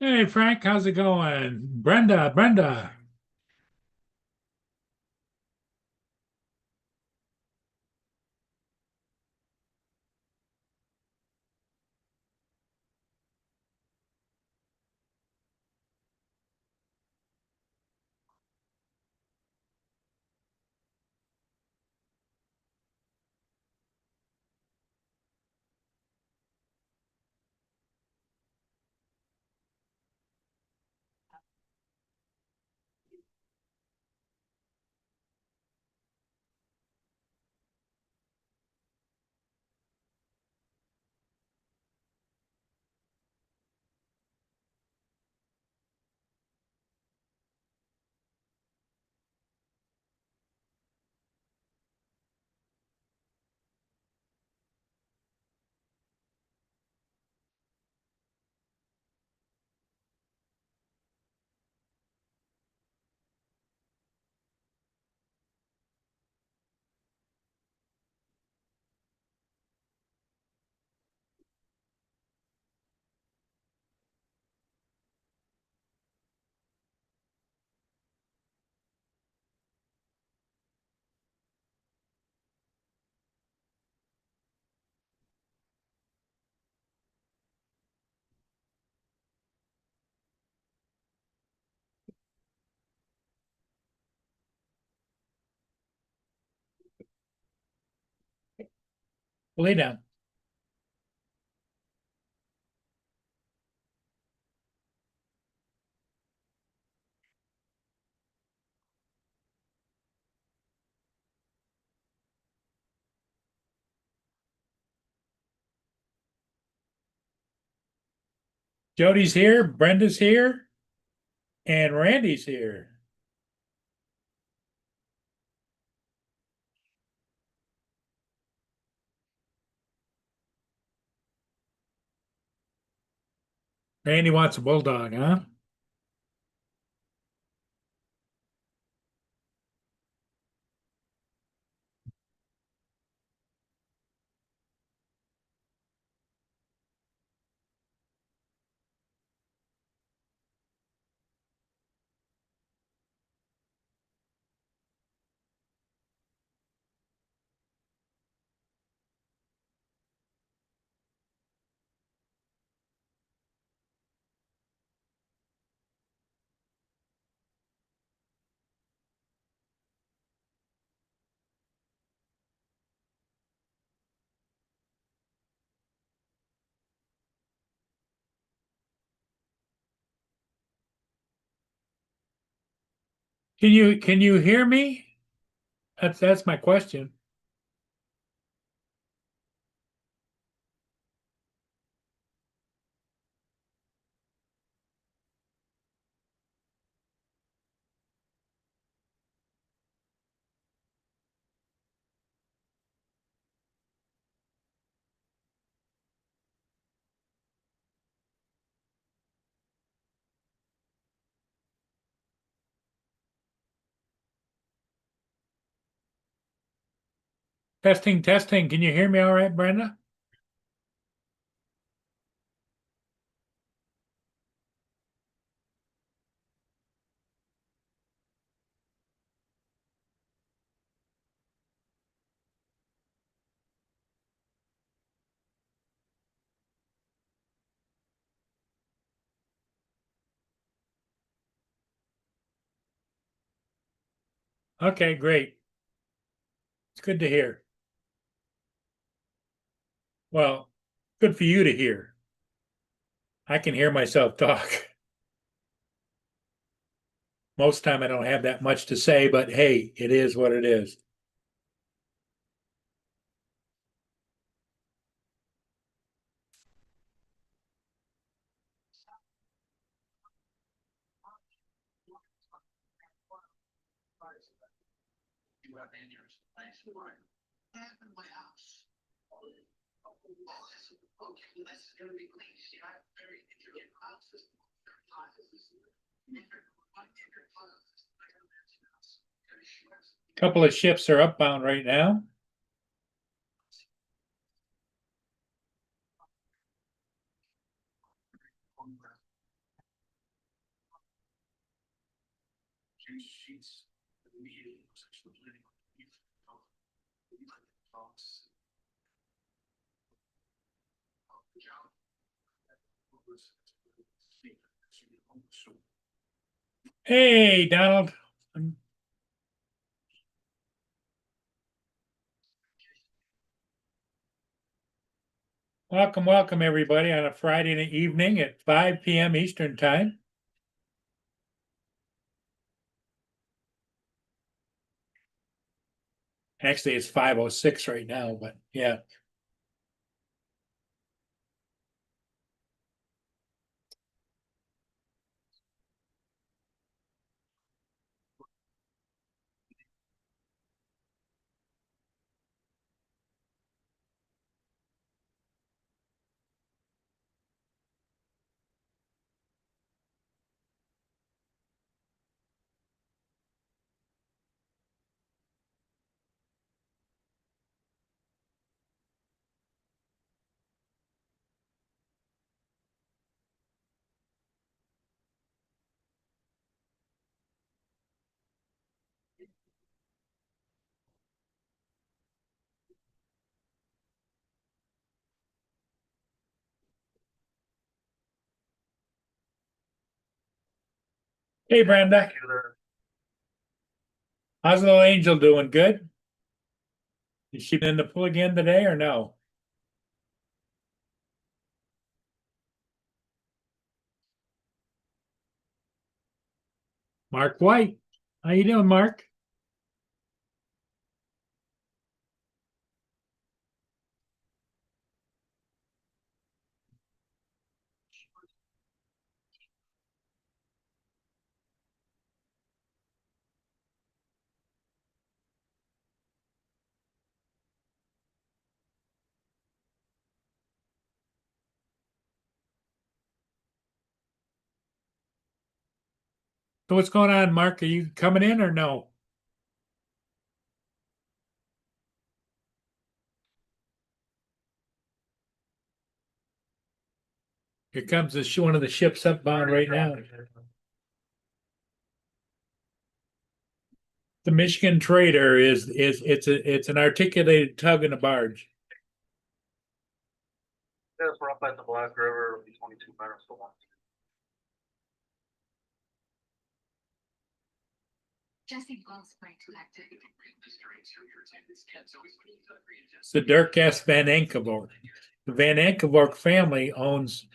Hey Frank, how's it going? Brenda. Lay down. Jody's here, Brenda's here, and Randy's here. Randy wants a bulldog, huh? Can you hear me? That's my question. Testing, testing. Can you hear me all right, Brenda? Okay, great. It's good to hear. Well, good for you to hear. I can hear myself talk. Most time I don't have that much to say, but hey, it is what it is. Couple of ships are upbound right now. Hey, Donald. Welcome, everybody, on a Friday evening at 5 p.m. Eastern Time. Actually, it's 5:06 right now, but yeah. Hey, Brenda. How's the little angel doing? Good? Is she in the pool again today or no? Mark White. How you doing, Mark? So what's going on, Mark? Are you coming in or no? Here comes one of the ships upbound right now. The Michigan Trader is it's an articulated tug and a barge. Yes, we're up at the Black River, it'll be 22 minutes to 1. Jesse loves playing tactic. It's the Dirk S. Van Enkevork. The Van Enkevork family owns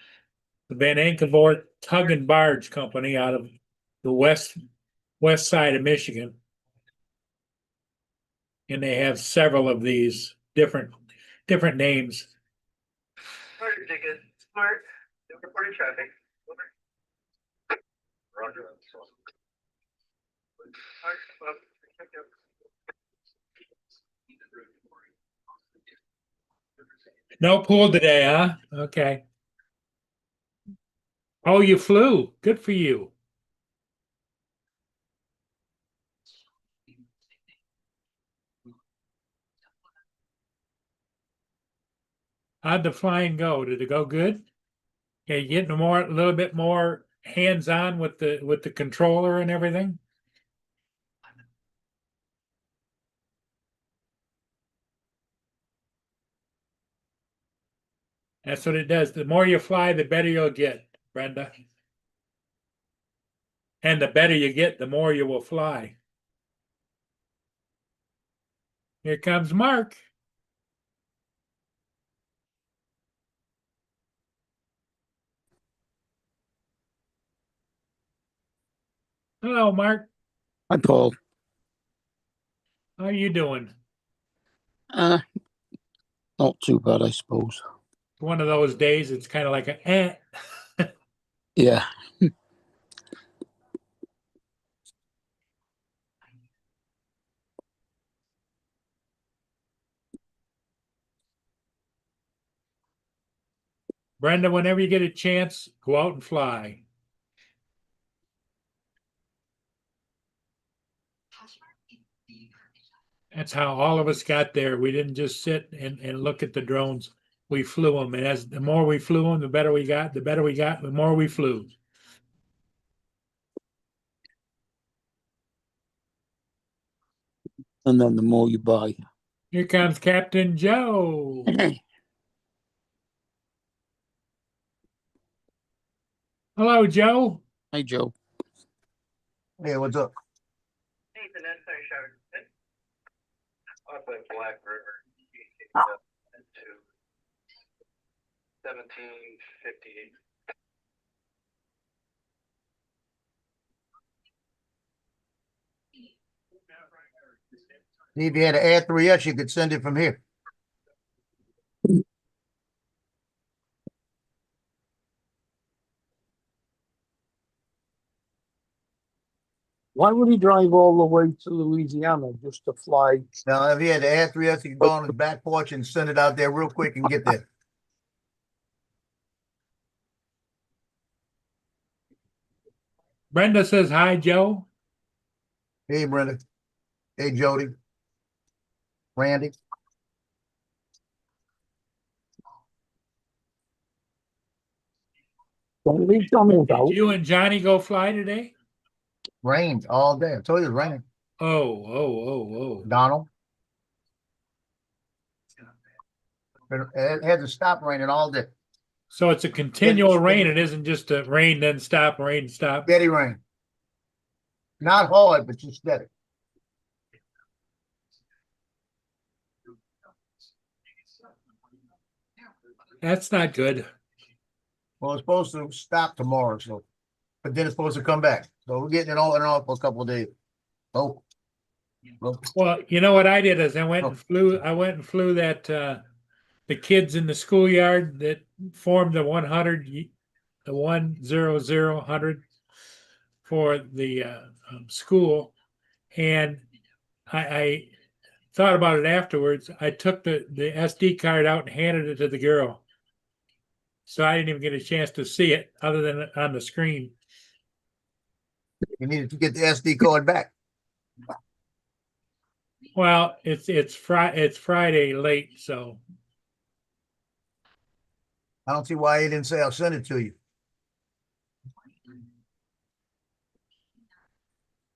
the Van Enkevork Tug and Barge Company out of the west side of Michigan. And they have several of these different names. Smart ticket, smart, reporting traffic. Roger. No pool today, huh? Okay. Oh, you flew. Good for you. How'd the flying go? Did it go good? Yeah, you getting a little bit more hands-on with the controller and everything? That's what it does. The more you fly, the better you'll get, Brenda. And the better you get, the more you will fly. Here comes Mark. Hello, Mark. Hi, Paul. How are you doing? Uh, Not too bad, I suppose. One of those days, it's kind of like a eh. Yeah. Brenda, whenever you get a chance, go out and fly. That's how all of us got there. We didn't just sit and look at the drones. We flew them. And as the more we flew them, the better we got, the more we flew. And then the more you buy. Here comes Captain Joe. Hello, Joe. Hey, Joe. Hey, what's up? Ethan, that's a show. Up at Black River, to 1758. If you had an Air 3S, you could send it from here. Why would he drive all the way to Louisiana just to fly? Now, if you had the Air 3S, you could go on the back porch and send it out there real quick and get there. Brenda says hi, Joe. Hey, Brenda. Hey, Jody. Randy. Don't leave Donald out. Did you and Johnny go fly today? Rained all day. I told you it's raining. Oh. Donald. It had to stop raining all day. So it's a continual rain. It isn't just a rain, then stop, rain, stop. Steady rain. Not hard, but just steady. That's not good. Well, it's supposed to stop tomorrow, so, but then it's supposed to come back. So we're getting it all and all for a couple of days. Oh. Well, you know what I did is I went and flew that the kids in the schoolyard that formed the 100, the 100 for the school, and I thought about it afterwards. I took the SD card out and handed it to the girl, so I didn't even get a chance to see it other than on the screen. You needed to get the SD card back. Well, it's Friday late, so I don't see why you didn't say I'll send it to you.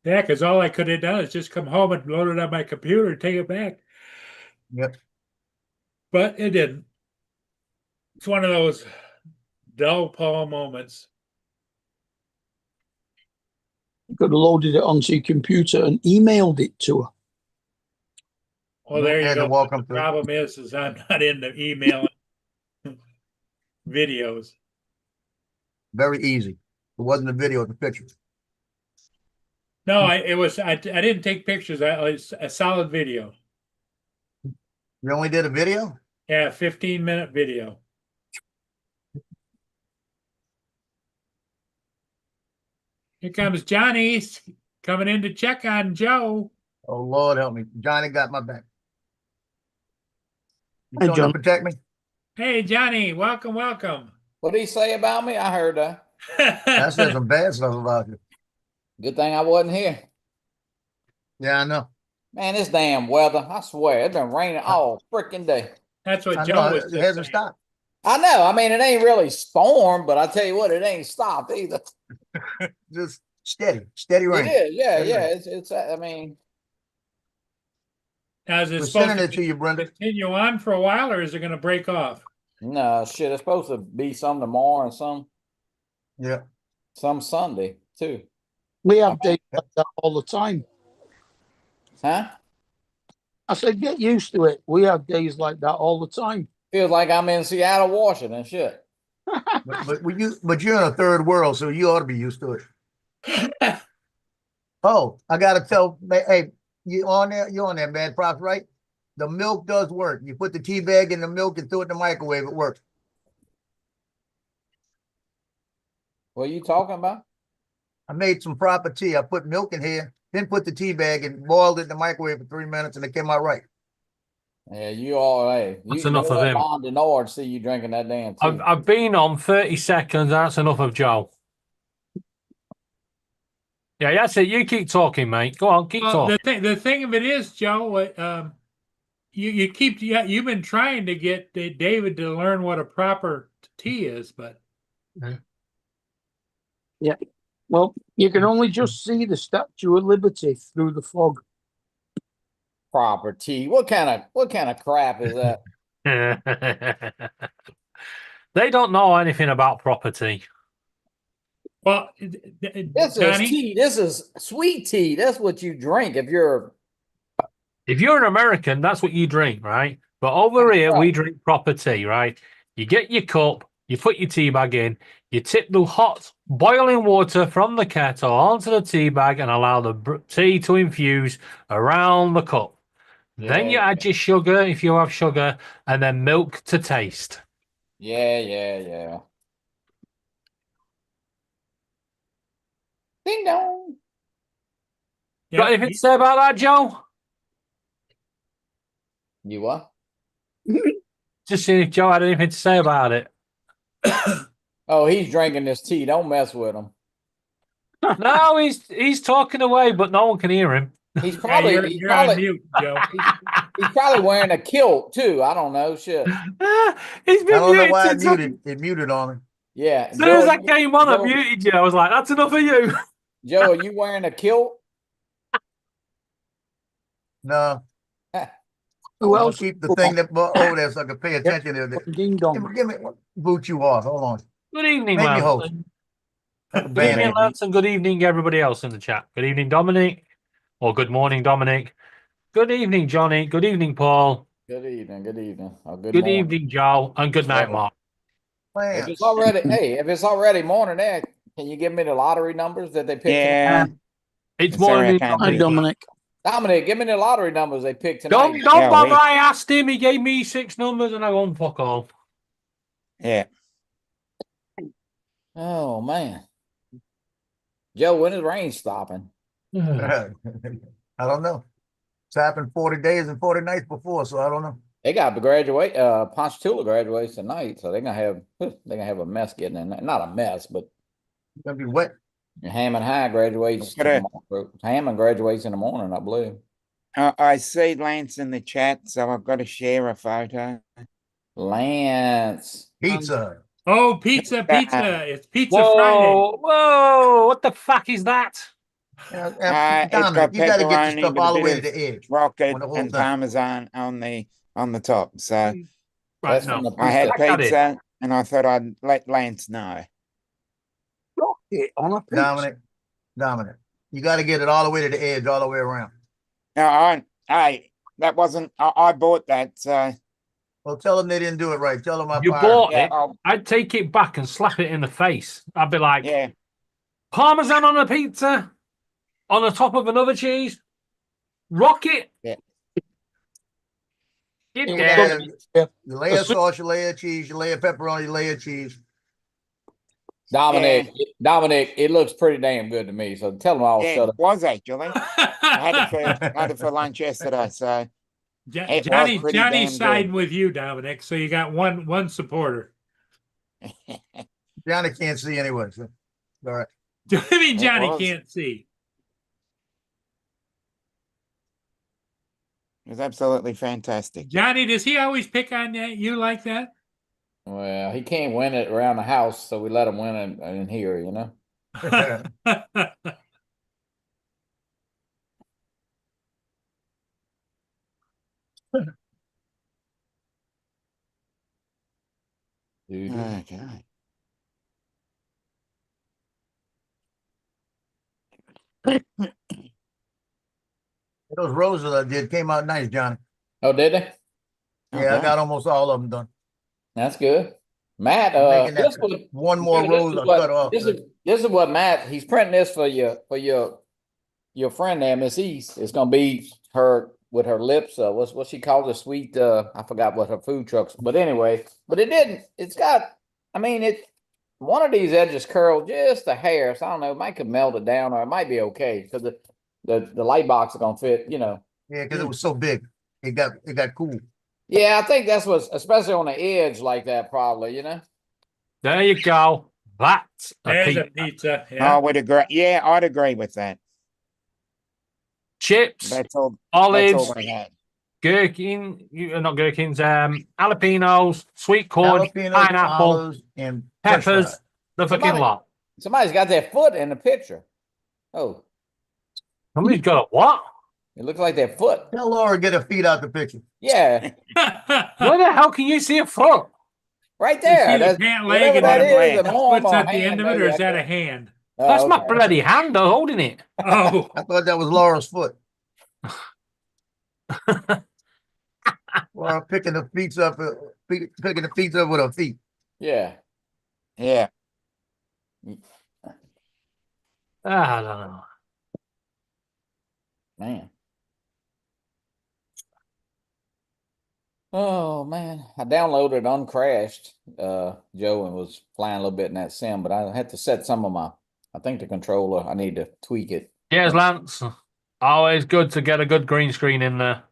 yeah, because all I could have done is just come home and load it on my computer and take it back. Yep. But it didn't. It's one of those dull Paul moments. You could have loaded it onto your computer and emailed it to her. Well, there you And go. welcome The to- problem is I'm not into emailing videos. Very easy. It wasn't a video, it was a picture. No, I didn't take pictures. It was a solid video. You only did a video? Yeah, 15-minute video. Here comes Johnny coming in to check on Joe. Oh, Lord help me. Johnny got my back. You Hey, trying John. to protect me? Hey, Johnny, welcome. What did he say about me? I heard that. I said some bad stuff about you. Good thing I wasn't here. Yeah, I know. Man, this damn weather, I swear, it's been raining all freaking day. That's what I Joe know. was It just hasn't saying. stopped. I know. I mean, it ain't really storm, but I tell you what, it ain't stopped either. Just steady rain. It is, yeah, Steady yeah. rain. It's. I mean, Now, is it We're supposed sending to it to you, Brenda. continue on for a while, or is it going to break off? no shit. It's supposed to be some tomorrow and Yeah. some Sunday too. We have days like that all the time. Huh? I said, get used to it. We have days like that all the time. Feels like I'm in Seattle, Washington. Shit. But you're in a third world, so you ought to be used to it. Oh, I gotta tell, hey, you on there? You on there, Mad Props, right? The milk does work. You put the tea bag in the milk and throw it in the microwave. It works. What are you talking about? I made some proper tea. I put milk in here, then put the tea bag and boiled it in the microwave for 3 minutes, and it came out right. Yeah, you all, hey, That's you enough don't of let him. Don Denard see you drinking that damn tea. I've been on 30 seconds. That's enough of Joe. Yeah, that's it. You keep talking, mate. Go on, keep Well, talking. the thing of it is, Joe, you've been trying to get David to learn what a proper tea is, but Well, you can only just see the Statue of Liberty through the fog. Proper tea. What kind of crap is that? They don't know anything about property. well, This Johnny, is tea. This is sweet tea. That's what you drink if you're. If you're an American, that's what you drink, right? But over That's here, right. we drink proper tea, right? You get your cup, you put your tea bag in, you tip the hot boiling water from the kettle onto the tea bag and allow the tea to infuse around the cup. Then you Yeah. add your sugar if you have sugar, and then milk to taste. Yeah. Ding dong. Got anything to say about that, Joe? You what? Just seeing if Joe had anything to say about it. Oh, he's drinking this tea. Don't mess with him. No, he's talking away, but no one can hear him. He's yeah, probably you're on mute, Joe. he's probably wearing a kilt too. I don't know. Shit. He's I been don't know muted why it since muted. It muted on me. Yeah. as soon as I Joe, came on, I Joe- muted you. I was like, that's enough of you. Joe, are you wearing a kilt? No, Who I'll else? keep the thing that over there so I can pay attention to it. Ding dong. Give me, boot you off. Hold on. Good evening, Make me Lance. host. Like a Good band. evening, Lance, and good evening, everybody else in the chat. Good evening, Dominic. Or good morning, Dominic. Good evening, Johnny. Good evening, Paul. Good evening. Good evening. Or good Good morning. evening, Joe. And good night, Hey. Mark. If Man, it's already if it's already morning there, can you give me the lottery numbers that they picked? Yeah. It's Sorry, morning. I can't Hi, do Dominic. Dominic, give me the lottery numbers they picked Don't tonight. Yeah, bother. wait. I asked him. He gave me 6 numbers, and I won fuck all. Yeah. Oh man. Joe, when is rain stopping? I don't know. It's happened 40 days and 40 nights before, so I don't know. They got to graduate. Ponchatoula graduates tonight, so they're gonna have a mess getting in there. Not a mess, but It's gonna be wet. Hammond High graduates. But, tomorrow. Hammond graduates in the morning, I believe. I see Lance in the chat, so I've got to share a photo. Lance. Pizza. Oh, pizza. It's Pizza Friday. Whoa! What the fuck is that? It's Dominic, got you gotta get the pepperoni stuff with all a the way to bit the edge. rocket on the whole and thing. parmesan on the top. So Right, That's no. from the I had pizza. Pack that in. pizza, and I thought I'd let Lance know. Rocket on a pizza. Dominic, you gotta get it all the way to the edge, all the way around. No, that wasn't. I bought that. So Well, tell them they didn't do it right. Tell them I You fired bought yeah, it. I'd take it back and slap it in the face. I'd be like, yeah. Parmesan on a pizza, on the top of another cheese, rocket. Yeah. Get Yeah, down. you lay a sauce, you lay a cheese, you lay a pepperoni, you lay a cheese. Dominic, it looks pretty damn good to me. So tell them I'll Yeah, shut it up. was actually. I had it for lunch yesterday. So It was Johnny's pretty damn siding good. with you, Dominic. So you got one supporter. Johnny can't see anyway. So. All right. I mean, Johnny was. can't see. it was absolutely fantastic. Johnny, does he always pick on you like that? Well, he can't win it around the house, so we let him win it in here, you know. Dude. Okay. Those roses I did came out nice, Johnny. Oh, did they? Yeah, I got almost all of them done. That's good. Matt, Making that this was one more this rose is I what- cut off. This is what Matt. He's printing this for your friend there, Miss East. It's gonna be her with her lips. What she called a sweet. I forgot what her food trucks. But anyway, but it didn't. It's got. I mean, it. One of these edges curled just a hair. So I don't know. It might could melt it down, or it might be okay because the light box is gonna fit. You know. Yeah, because it was so big. It got cool. Yeah, I think that's what's, especially on the edge like that, probably, you know? There you go. That's a There's a pizza. pizza, I yeah. would agree. Yeah, I'd agree with that. Chips, That's all olives, they had. gherkin, not gherkins, jalapenos, sweet corn, Jalapenos, pineapple, olives, and French peppers, fries. the fucking Somebody- lot. Somebody's got their foot in the picture. Oh, Somebody's got a what? it looks like their foot. Tell Laura to get her feet out the picture. Yeah, Where the hell can you see a foot? right You there. see the That's, pant leg whatever and that then is, leg. an arm what's or at the hand, end of it, or maybe, is I that a guess. hand? Oh, That's my okay. bloody hand though, holding it. Oh, I thought that was Laura's foot. Laura picking the feet up, picking the feet up with her feet. Yeah. Yeah. I don't know. Man. Oh man, I downloaded Uncrashed, Joe, and was flying a little bit in that sim, but I had to set some of I think the controller, I need to tweak it. Cheers, Lance. Always good to get a good green screen in there.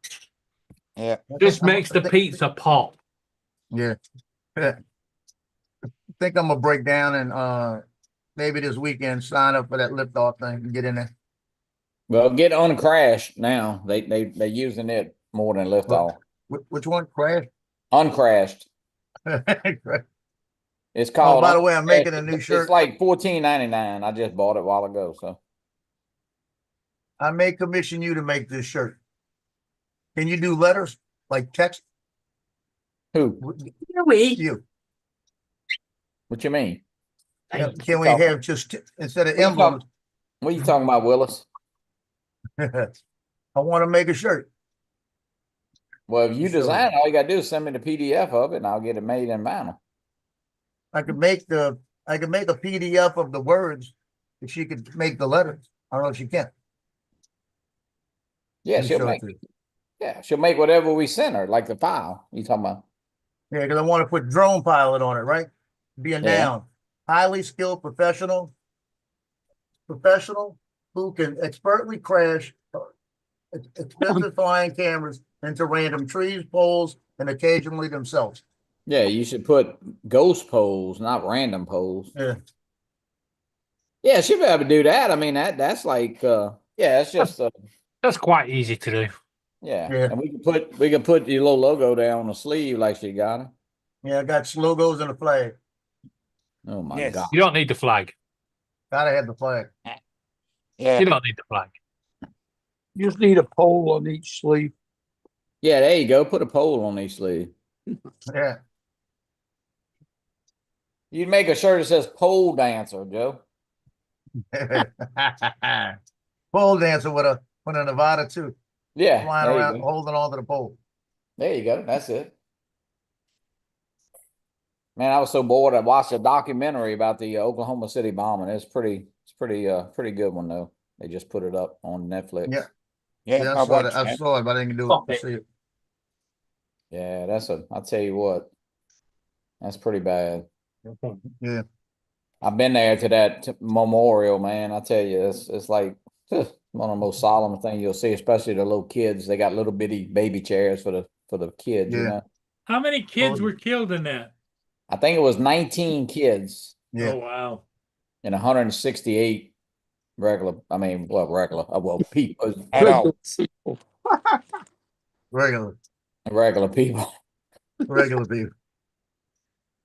Yeah. Just makes the pizza pop. Yeah. I think I'm gonna break down and maybe this weekend sign up for that liftoff thing and get in there. Well, get Uncrashed now. They're using it more than Liftoff. Which one? Crash? Uncrashed. It's Oh, called. by the way, I'm making a Uncrashed. new It's shirt. like $14.99. I just bought it a while ago. So I may commission you to make this shirt. Can you do letters like text? who? You. What you mean? Can we have just instead of emblems? What are you talking about, Willis? I want to make a shirt. Well, if you Sure. design it, all you gotta do is send me the PDF of it, and I'll get it made in vinyl. I could make a PDF of the words if she could make the letters. I don't know if she can. Yeah, Let me she'll show it make. to you. Yeah, she'll make whatever we send her, like the file. You talking about? Yeah, because I want to put drone pilot on it, right? Be a Yeah. noun. Highly skilled professional who can expertly crash expensive flying cameras into random trees, poles, and occasionally themselves. Yeah, you should put ghost poles, not random poles. Yeah. Yeah, she'll be able to do that. I mean, that's like, yeah, it's just, That's quite easy to do. yeah. Yeah. And we can put your little logo down on the sleeve like she got it. Yeah, I got logos and a flag. Oh my Yes. God. You don't need the flag. Gotta have the flag. Yeah. You don't need the flag. You just need a pole on each sleeve. Yeah, there you go. Put a pole on each sleeve. Yeah. You'd make a shirt that says pole dancer, Joe. Pole dancer with a Nevada too, Yeah. flying There you around go. holding on to the pole. There you go. That's it. Man, I was so bored. I watched a documentary about the Oklahoma City bombing. It's pretty pretty good one though. They just put it up on Netflix. Yeah. Yeah. Yeah, I I saw watched it. I that. saw it, but I didn't do Stop it. it. See it. Yeah, I'll tell you what, that's pretty bad. Yeah. I've been there to that memorial, man. I tell you, it's like one of the most solemn things you'll see, especially the little kids. They got little bitty baby chairs for the kids, you Yeah. know. how many kids Oh. were killed in that? I think it was 19 kids Yeah. Oh, wow. and 168 regular, people, Adults. Regular people. people.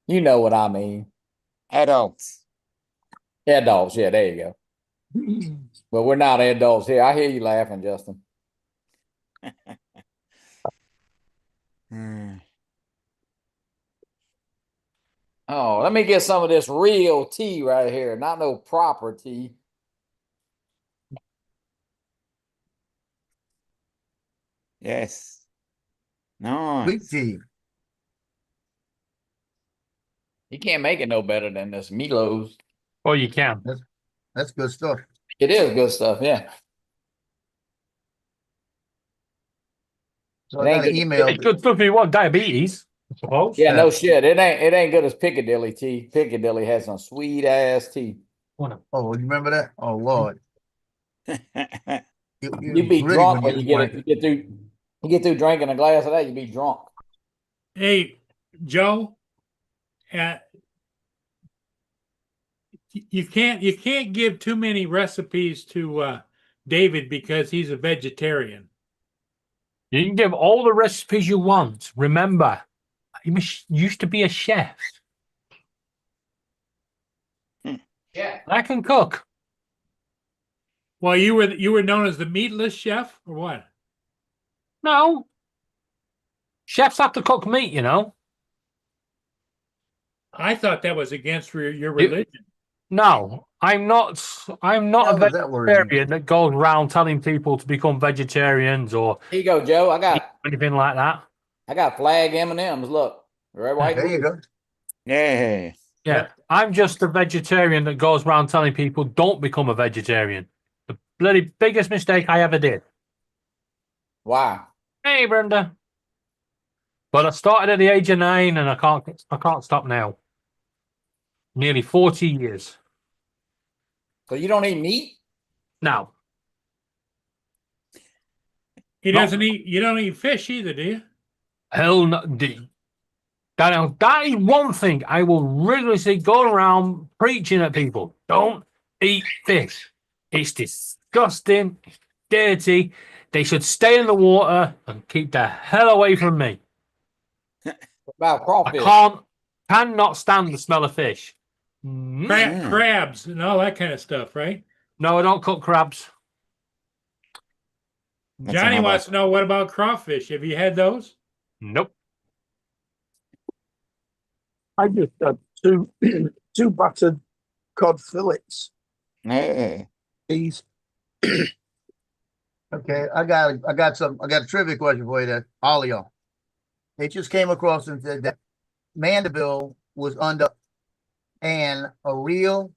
You know what I mean. Adults. Adults, yeah, there you go. But we're not adults here. I hear you laughing, Justin. Hmm. Oh, let me get some of this real tea right here, not no proper tea. Yes. Sweet Nice. tea. You can't make it no better than this Milo's. Oh, you can. That's good stuff. It is good stuff, yeah. So It I ain't got an good. email. It's good stuff if you want diabetes, I suppose. Yeah, Yeah. no shit. It ain't good as Piccadilly tea. Piccadilly has some sweet ass tea. Oh, you remember that? Oh Lord. You be drunk when you get through drinking a glass of that, you be drunk. Hey, Joe, uh, you can't give too many recipes to David because he's a vegetarian. You can give all the recipes you want. Remember, used to be a chef. Yeah. I can cook. Well, you were known as the meatless chef or what? No. Chefs have to cook meat, you know. I thought that was against your You- religion. No, I'm not. I'm not How a does that word mean? vegetarian that goes around telling people to become vegetarians or Here you go, Joe. anything like that. I got flag M&Ms. Look, right, white. There you go. Yeah. Yeah, I'm just a vegetarian that goes around telling people don't become a vegetarian. The bloody biggest mistake I ever did. Wow. Hey, Brenda. But I started at the age of 9, and I can't stop now. Nearly 40 years So you don't eat meat? now. He No. doesn't eat. You don't eat fish either, do you? Hell no. That is one thing I will rigorously go around preaching at people. Don't eat fish. It's disgusting. It's dirty. They should stay in the water and keep the hell away from me. About crawfish. Cannot stand the smell of fish. Crabs and all that kind of stuff, right? No, I don't cook crabs. That's Johnny another- wants to know what about crawfish? Have you had those? Nope. I just had two two battered cod fillets. Yeah. These Okay, I got a trivia question for you there, all of y'all. They just came across and said that Mandeville was under a real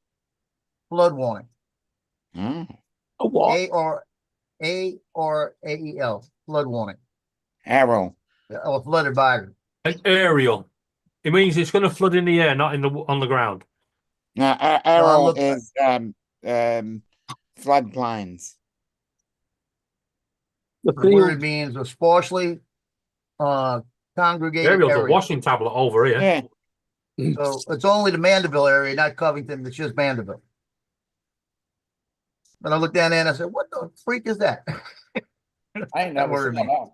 flood warning. Mm. a what? AEL, flood warning, Arrow. or flood advisory. An aerial. It means it's going to flood in the air, not on the ground. Now, arrow look- is floodplains. The The word field. means a sparsely congregated Aerial's a area. washing tablet over here. Yeah. So it's only the Mandeville area, not Covington. It's just Mandeville. But I looked down there and I said, "What the freak is that?" I ain't never word seen that.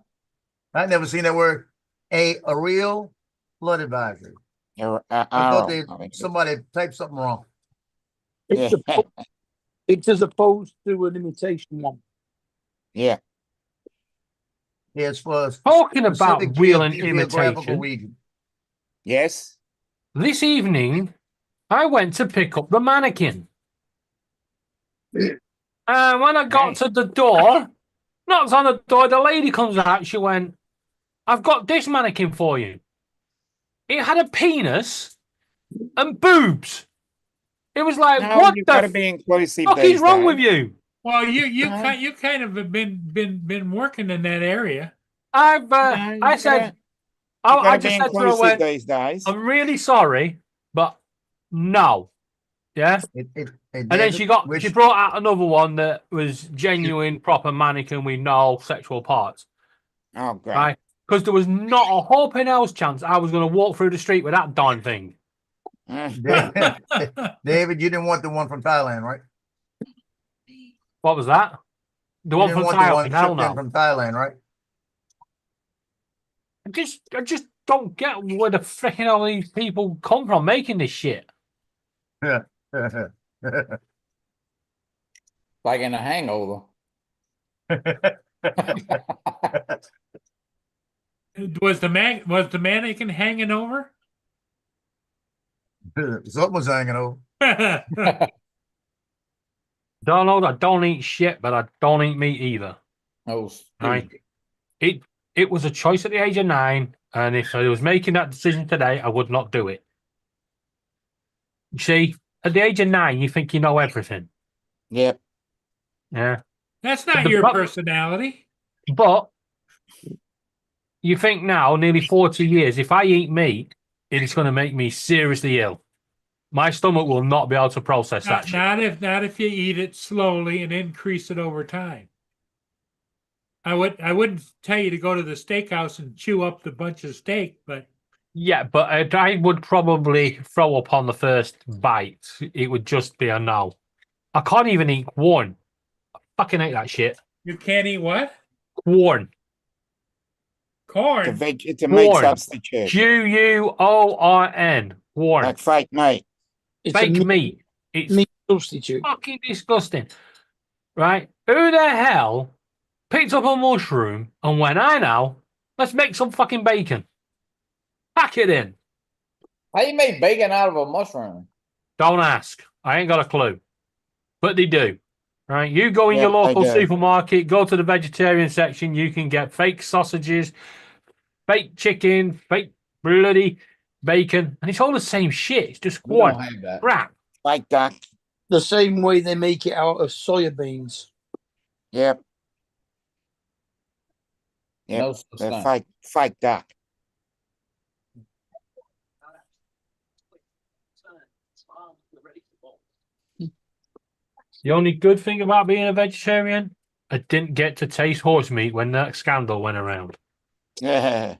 I never seen that word. A real flood advisory. Arrow. I thought somebody typed something wrong. It's, Yeah. it's as opposed to an imitation one. Yeah. Yeah, it's for a Talking about specific real and geographical imitation, region. Yes. this evening I went to pick up the mannequin. And when I got Right. to the door, knocked on the door, the lady comes out, she went, "I've got this mannequin for you." It had a penis and boobs. It was like, No, what you've got to the be inclusive. fuck these is wrong days. with you? Well, you Uh-huh. you kind of have been working in that area. I've No, I said, you I gotta just be said to her, I inclusive went, these days. "I'm really sorry, but no." Yeah. And then she brought out another one that was genuine, proper mannequin with no sexual parts. Oh, great. Right? Because there was not a hope in hell's chance I was going to walk through the street with that darn thing. David, you didn't want the one from Thailand, right? What was that? The You one didn't from want the one Thailand? Hell shipped in no. from Thailand, right? I just don't get where the freaking all these people come from making this shit. Like in a hangover. Was the mannequin hanging over? Something was hanging over. Don't know that I don't eat shit, but I don't eat meat either. Oh, Right. It was a choice at the age of 9, and if I was making that decision today, I would not do it. You see, at the age of 9, you think you know everything. Yep. Yeah. That's not The your pro- personality. But you think now, nearly 40 years, if I eat meat, it is going to make me seriously ill. My stomach will not be able to process that shit. Not if you eat it slowly and increase it over time. I wouldn't tell you to go to the steakhouse and chew up the bunch of steak, but Yeah, but I would probably throw up on the first bite. It would just be a no. I can't even eat corn. I fucking hate that shit. You can't eat what? Corn. Corn? It's a meat Corn. substitute, Quorn. Corn. like fake meat. It's a Fake meat. It's meat substitute. fucking disgusting. Right? Who the hell picked up a mushroom and went, I know, let's make some fucking bacon. Pack it in. How you make bacon out of a mushroom? Don't ask. I ain't got a clue. But they do. Right? You go in Yeah, your they local do. supermarket, go to the vegetarian section, you can get fake sausages, fake chicken, fake bloody bacon, and it's all the same shit. It's just We don't corn. have that. Crap. Fake duck. The same way they make it out of soya beans. Yep. Yep. No such They're thing. fake duck. The only good thing about being a vegetarian, I didn't get to taste horse meat when that scandal went around. Yeah.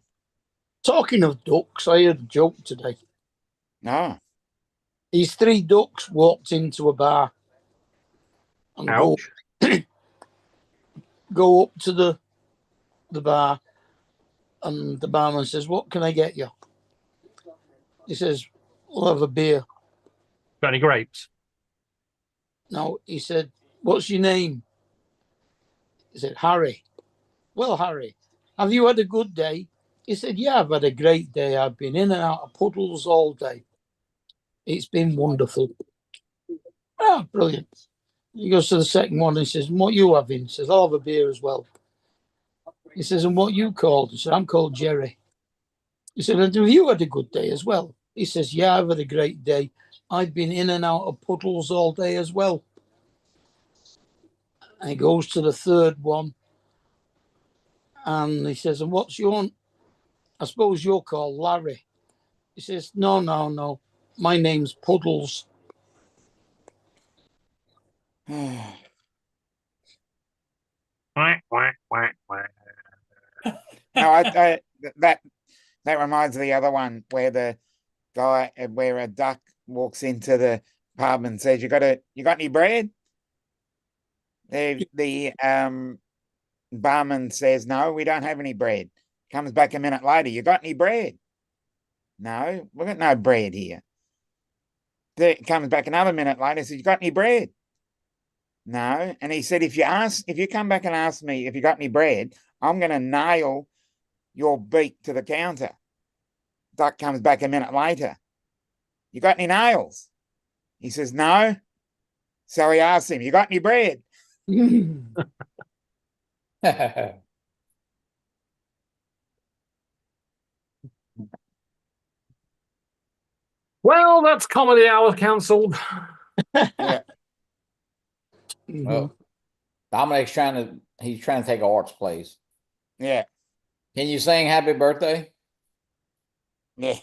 Talking of ducks, I heard a joke today. No. These 3 ducks walked into a bar and Ouch. go up to the bar, and the barman says, "What can I get you?" He says, "We'll have a beer." Got any grapes? No, he said, "What's your name?" He said, "Harry." "Well, Harry, have you had a good day?" He said, "Yeah, I've had a great day. I've been in and out of puddles all day. It's been wonderful." "Ah, brilliant." He goes to the second one and he says, "And what you having?" He says, "I'll have a beer as well." He says, "And what you called?" He said, "I'm called Jerry." He said, "And have you had a good day as well?" He says, "Yeah, I've had a great day. I've been in and out of puddles all day as well." And he goes to the third one and he says, "And what's your, I suppose you're called Larry." He says, "No, no, no. My name's Puddles." Quack, quack, quack, quack. No, that reminds me of the other one where the guy where a duck walks into the pub and says, you got any bread?" The barman says, "No, we don't have any bread." Comes back a minute later, "You got any bread?" "No, we got no bread here." Comes back another minute later, says, "You got any bread?" "No." And he said, if you come back and ask me if you got any bread, I'm gonna nail your beak to the counter. Duck comes back a minute later. "You got any nails?" He says, "No." So he asks him, "You got any bread?" Well, that's comedy hour cancelled. Yeah. Well, Dominic's he's trying to take Art's place. Yeah. Can you sing happy birthday? Yeah.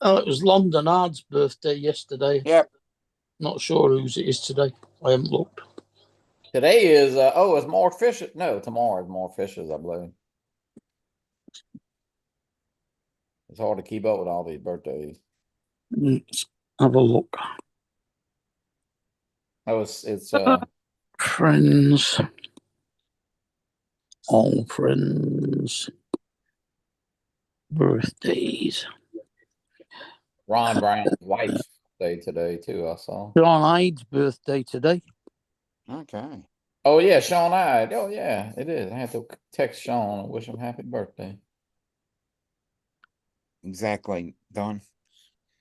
Oh, it was London Ard's birthday yesterday. Yep. Not sure whose it is today. I haven't looked. Today is it's Mark Fisher. No, tomorrow is Mark Fisher's, I believe. It's hard to keep up with all these birthdays. Let's have a look. Oh, it's Friends. All friends. Birthdays. Ron Brown's wife's day today too, I saw. John Hyde's birthday today. Okay. Oh yeah, Sean Hyde. Oh yeah, it is. I have to text Sean and wish him happy birthday. Exactly, Don.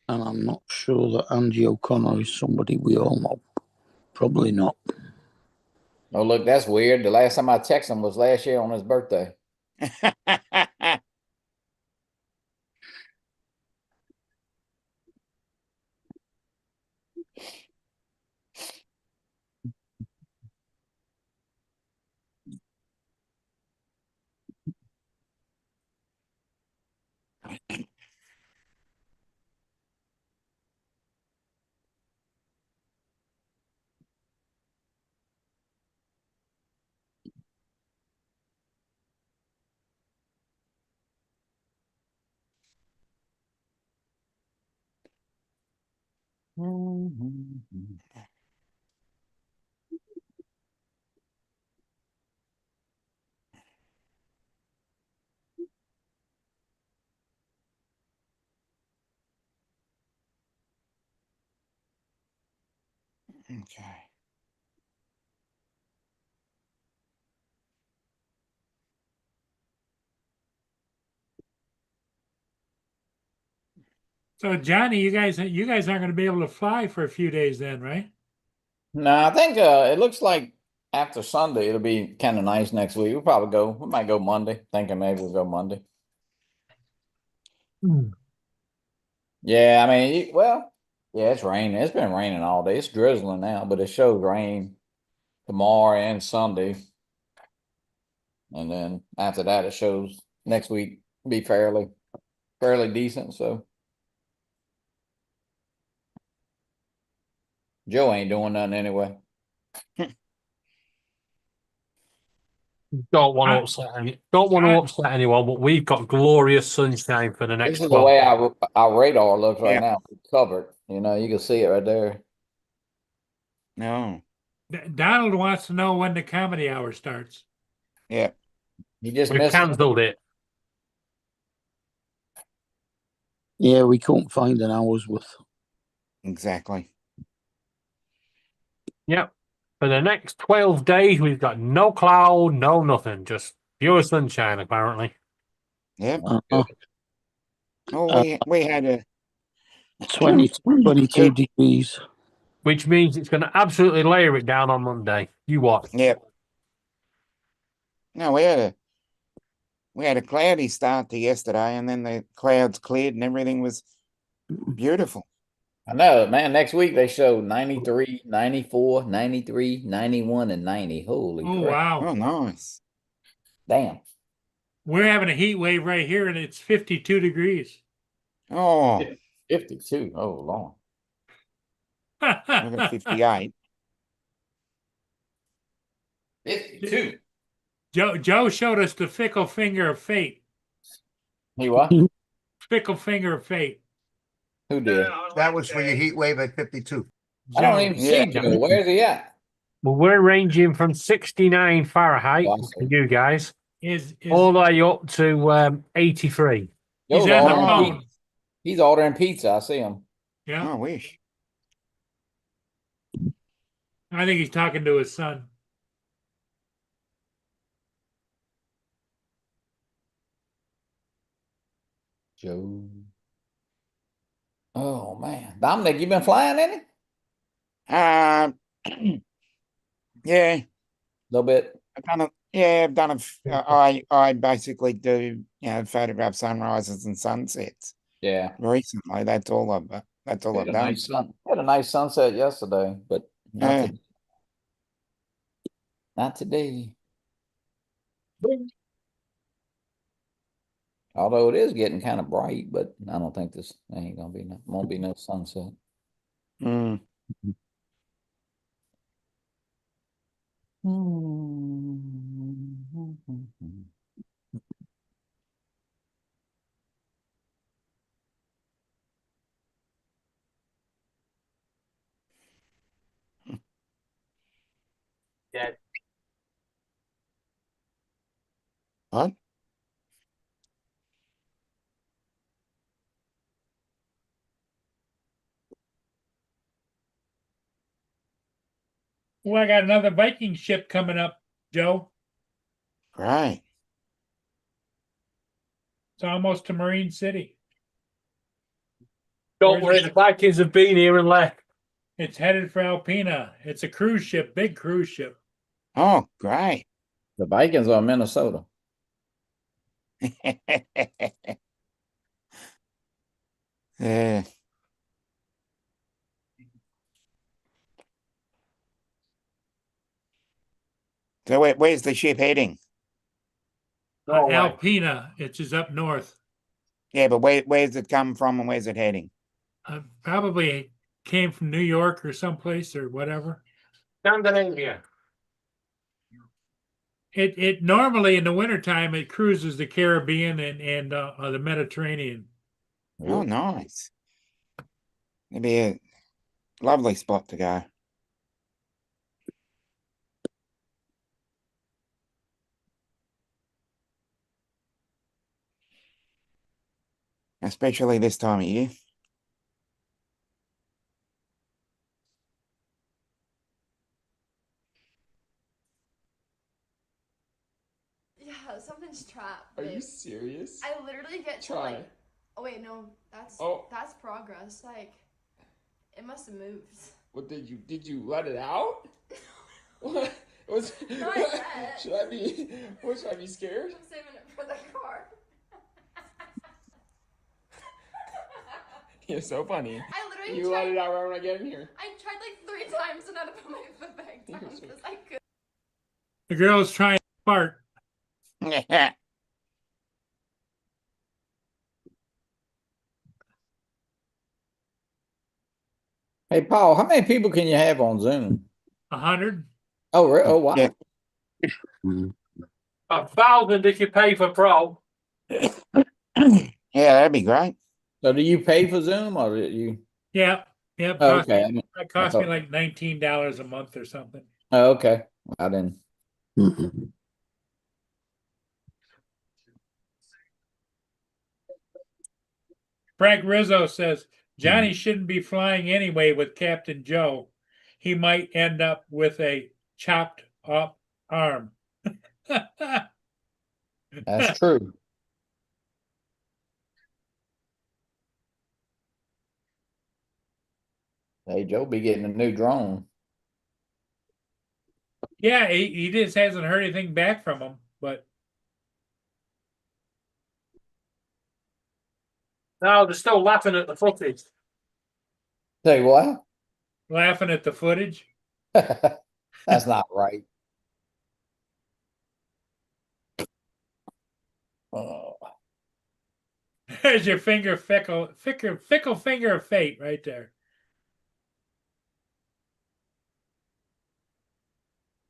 And I'm not sure that Angie O'Connor is somebody we all know. Probably not. Oh look, that's weird. The last time I texted him was last year on his birthday. Okay. So Johnny, you guys aren't going to be able to fly for a few days then, right? No, I think it looks like after Sunday it'll be kind of nice next week. We'll probably go. We might go Monday. Thinking maybe we'll go Monday. Yeah, I mean, well, yeah, it's raining. It's been raining all day. It's drizzling now, but it shows rain tomorrow and Sunday. And then after that, it shows next week be fairly decent. So Joe ain't doing nothing anyway. Don't want to upset anyone, but we've got glorious sunshine for the This next is the 12 way days. our radar looks right Yeah. now. It's covered. You know, you can see it right there. No. Donald wants to know when the comedy hour starts. Yeah. You just We've missed it. cancelled it. Yeah, we couldn't find an hour's worth. Exactly. Yep. For the next 12 days, we've got no cloud, no nothing, just pure sunshine, apparently. Yep. Uh-huh. Oh, we had a 22 degrees. Which means it's going to absolutely layer it down on Monday. You watch. yep. No, we had a cloudy start to yesterday, and then the clouds cleared and everything was beautiful. I know, man. Next week they show 93, 94, 93, 91, and 90. Holy Oh, crap. wow. Oh, nice. Damn. We're having a heat wave right here and it's 52 degrees. Oh, 52. Oh, Lord. I've got 58. 52. Joe showed us the fickle finger of fate. He what? Fickle finger of fate. Who did? That was for your heat wave at 52. I don't Joe. even Yeah. see Joe. Where's he at? Well, we're ranging from 69 Fahrenheit Oh, I for see. you guys, Is all the way up to 83. he's Joe's on the ordering phone. pizza. He's ordering pizza. I see him. Yeah, I wish. I think he's talking to his son. Joe. Oh, man. Dominic, you been flying any? Yeah, A little bit. I've done I basically do, photograph sunrises and sunsets Yeah. recently. That's all I've done. Had a nice sunset yesterday, but not, Yeah. not today. Although it is getting kind of bright, but I don't think this ain't gonna be won't be no sunset. Mm. Yeah. What? Well, I got another Viking ship coming up, Joe. Great. It's almost to Marine City. Don't worry, the Vikings have been here and left. It's headed for Alpena. It's a cruise ship, big cruise ship. Oh, great. The Vikings are Minnesota. Yeah. So where's the ship heading? Alpena, it's just up north. Yeah, but where's it come from and where's it heading? Probably came from New York or someplace or whatever. Scandinavia. It normally in the wintertime it cruises the Caribbean and the Mediterranean. Oh, nice. Maybe Lovely spot to go. Especially this time of year. Yeah, something's trapped. Are you babe. serious? I literally get to Try. like. Oh wait, no, that's Oh. that's progress. Like, it must have moved. What did you let it out? What was? Not yet. Should I be? What should I be scared? I'm saving it for the car. You're so funny. I literally You let tried. it out right when I get in here. I tried like 3 times and had to put my foot back down because I could. The girl's trying to fart. Hey, Paul, how many people can you have on Zoom? 100. Oh, wow. Yeah. 1,000 if you pay for Pro. Yeah, that'd be great. So do you pay for Zoom or do you? Yeah. Yep. Oh, okay. That cost me thought- like $19 a month or something. Oh, okay. I didn't. Frank Rizzo says Johnny shouldn't be flying anyway with Captain Joe. He might end up with a chopped up arm. That's true. Hey, Joe be getting a new drone. Yeah, he just hasn't heard anything back from him, but No, they're still laughing at the footage. Say what? laughing at the footage. That's not right. Oh. There's your fickle finger of fate right there.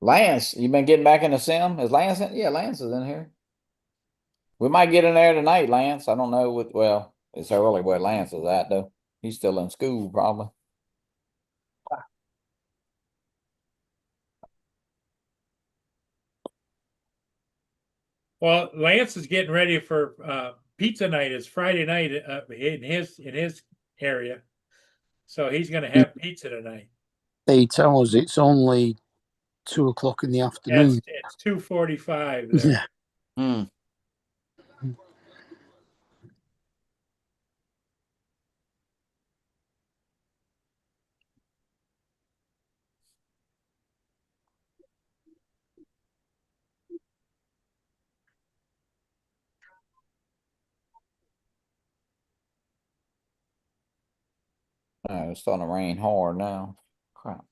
Lance, you been getting back in the sim? Is Lance in? Yeah, Lance is in here. We might get in there tonight, Lance. I don't know what, well, it's early where Lance is at though. He's still in school probably. Well, Lance is getting ready for pizza night. It's Friday night in his area, so he's going to have pizza tonight. They tell us it's only 2 o'clock in the Yeah, afternoon. it's 2:45 there. Yeah. Hmm. Oh, it's starting to rain hard now. Crap.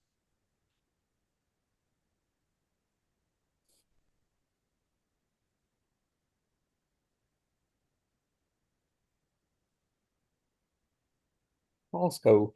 Well, let's go.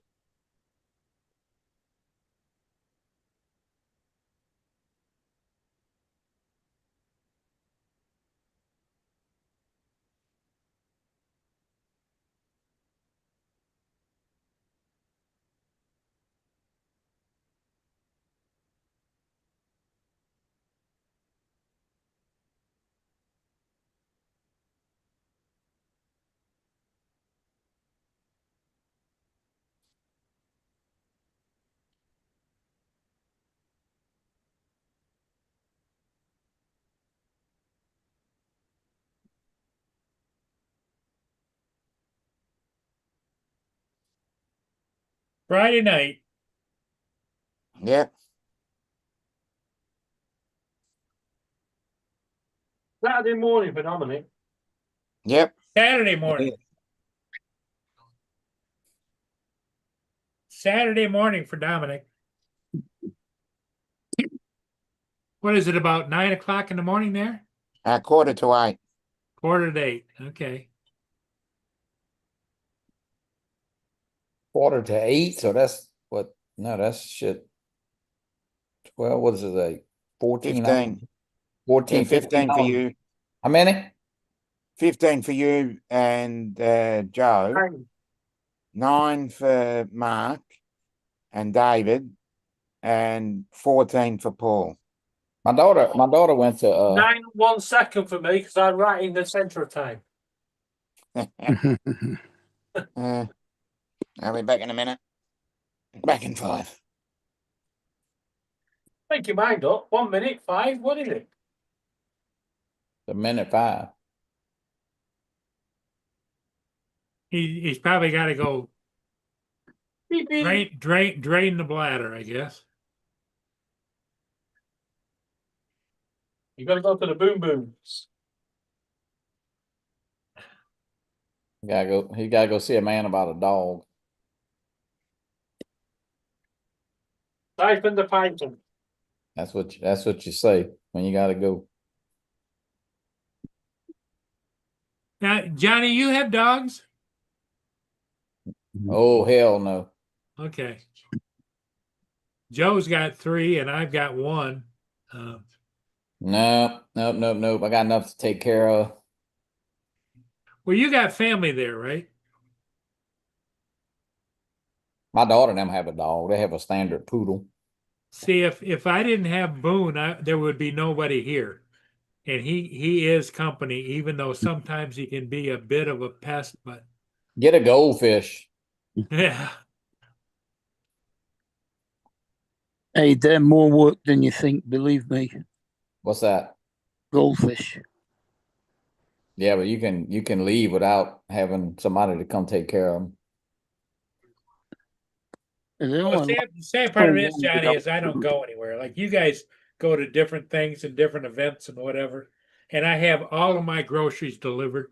Friday night. Yep. Saturday morning for Dominic. Yep. Saturday morning. Saturday morning for Dominic. What is it, about 9 o'clock in the morning there? 8:45. 7:45. Okay. 7:45, so that's what? No, that's shit. 12, what is it, like 14? 15. 14, Yeah, 15 for 15. you. How many? 15 for you and Joe. 9 for Mark. and David, and 14 for Paul. My daughter went to 9 1 second for me because I'm right in the center of time. I'll be back in a minute. Back in 5. Make your mind up. 1 minute, 5. What is it? the minute 5. He's probably got to go Beep, beep. drain the bladder, I guess. You got to go to the boom booms. He gotta go see a man about a dog. Siphon the python. That's what you say when you gotta go. Now, Johnny, you have dogs? Oh hell no. Okay. Joe's got 3 and I've got 1. Nope. I got enough to take care of. Well, you got family there, right? My daughter and them have a dog. They have a standard poodle. See, if I didn't have Boone, there would be nobody here. And he is company, even though sometimes he can be a bit of a pest, but Get a goldfish. yeah. Hey, they're more work than you think, believe me. What's that? Goldfish. Yeah, but you can leave without having somebody to come take care of them. And they Well, only the sad part of this, Johnny, is I don't go anywhere. Like you guys go to different things and different events and whatever. And I have all of my groceries delivered.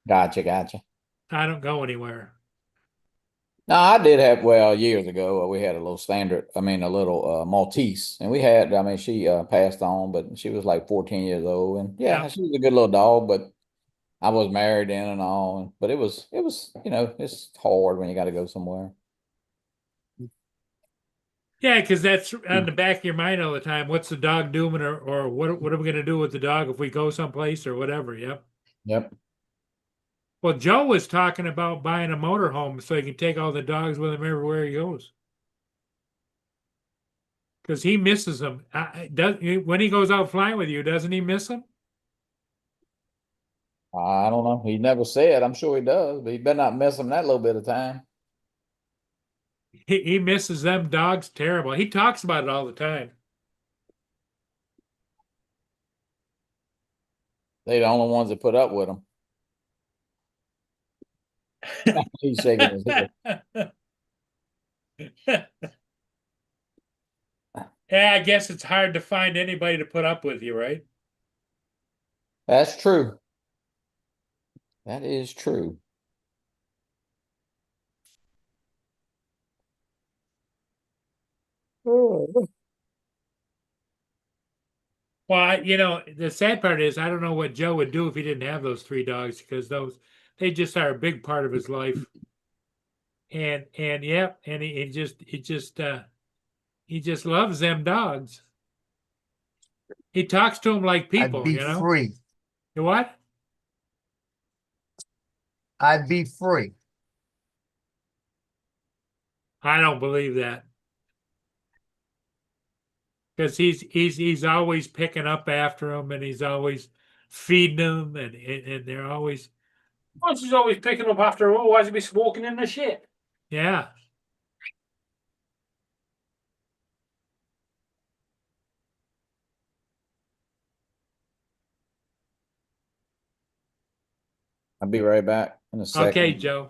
Gotcha. I don't go anywhere. No, I did have, well, years ago, we had a little Maltese, and she passed on, but she was like 14 years old, and Yeah. she was a good little dog, but I was married then and all, but it was, it's hard when you got to go somewhere. Yeah, because that's on the back of your mind all the time. What's the dog doing, or what are we going to do with the dog if we go someplace or whatever? Yep. Well, Joe was talking about buying a motorhome so he can take all the dogs with him everywhere he goes. Because he misses them. When he goes out flying with you, doesn't he miss them? I don't know. He never said. I'm sure he does, but he better not miss them that little bit of time. He misses them dogs terrible. He talks about it all the time. They're the only ones that put up with him. He's shaking his head. Yeah, I guess it's hard to find anybody to put up with you, right? That's true. That is true. Well, the sad part is I don't know what Joe would do if he didn't have those 3 dogs, because they just are a big part of his life. And he just loves them dogs. He talks to them like people, I'd be free. You what? I'd be free. I don't believe that. Because he's always picking up after them, and he's always feeding them, and they're always. Once he's always picking up after him, otherwise he'd be walking in the shit. Yeah. I'll be right back in a second. Okay, Joe.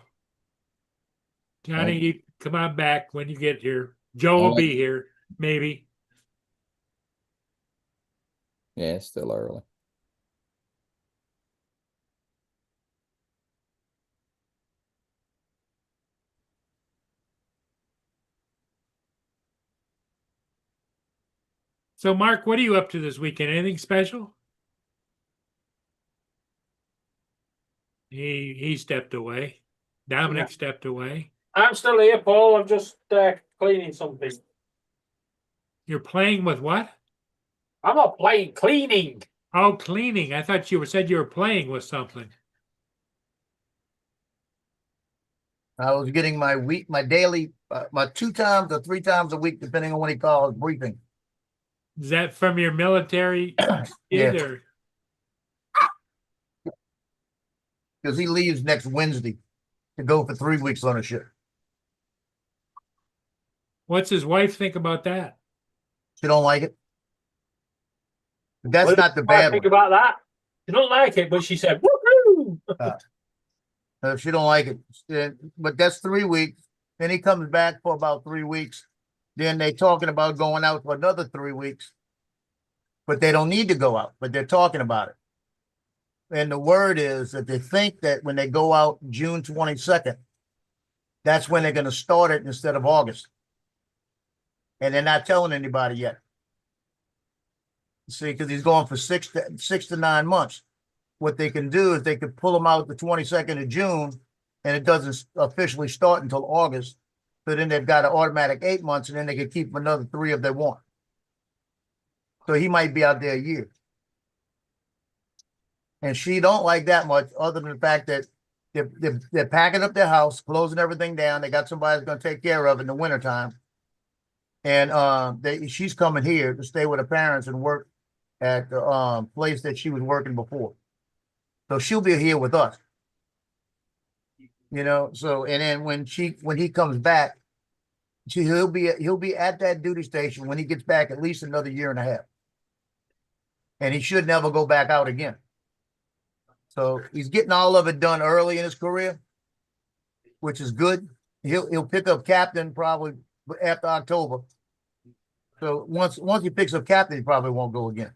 Johnny, you come on back when you get here. Joe will be here, maybe. Yeah, it's still early. So, Mark, what are you up to this weekend? Anything special? He stepped away. Dominic stepped away. I'm still here, Paul. I'm just cleaning something. You're playing with what? I'm not playing, cleaning. Oh, cleaning. I thought you said you were playing with something. I was getting my daily about 2 times or 3 times a week, depending on when he calls, briefing. Is that from your military Yeah. kid or? Because he leaves next Wednesday to go for 3 weeks on a ship. What's his wife think about that? She don't like it. But that's What not the I bad think one. about that. She don't like it, but she said, "Woohoo!" She don't like it. But that's 3 weeks. Then he comes back for about 3 weeks. Then they talking about going out for another 3 weeks. But they don't need to go out, but they're talking about it. And the word is that they think that when they go out June 22nd, that's when they're going to start it instead of August. And they're not telling anybody yet. See, because he's going for 6 to 9 months. What they can do is they could pull him out the 22nd of June, and it doesn't officially start until August. So then they've got an automatic 8 months, and then they can keep him another 3 if they want. So he might be out there a year. And she don't like that much, other than the fact that they're packing up their house, closing everything down. They got somebody that's going to take care of it in the wintertime. And she's coming here to stay with her parents and work at the place that she was working before. So she'll be here with us. You know, so and then when he comes back, he'll be at that duty station when he gets back at least another year and a half. And he should never go back out again. So he's getting all of it done early in his career, which is good. He'll pick up captain probably after October. So once he picks up captain, he probably won't go again.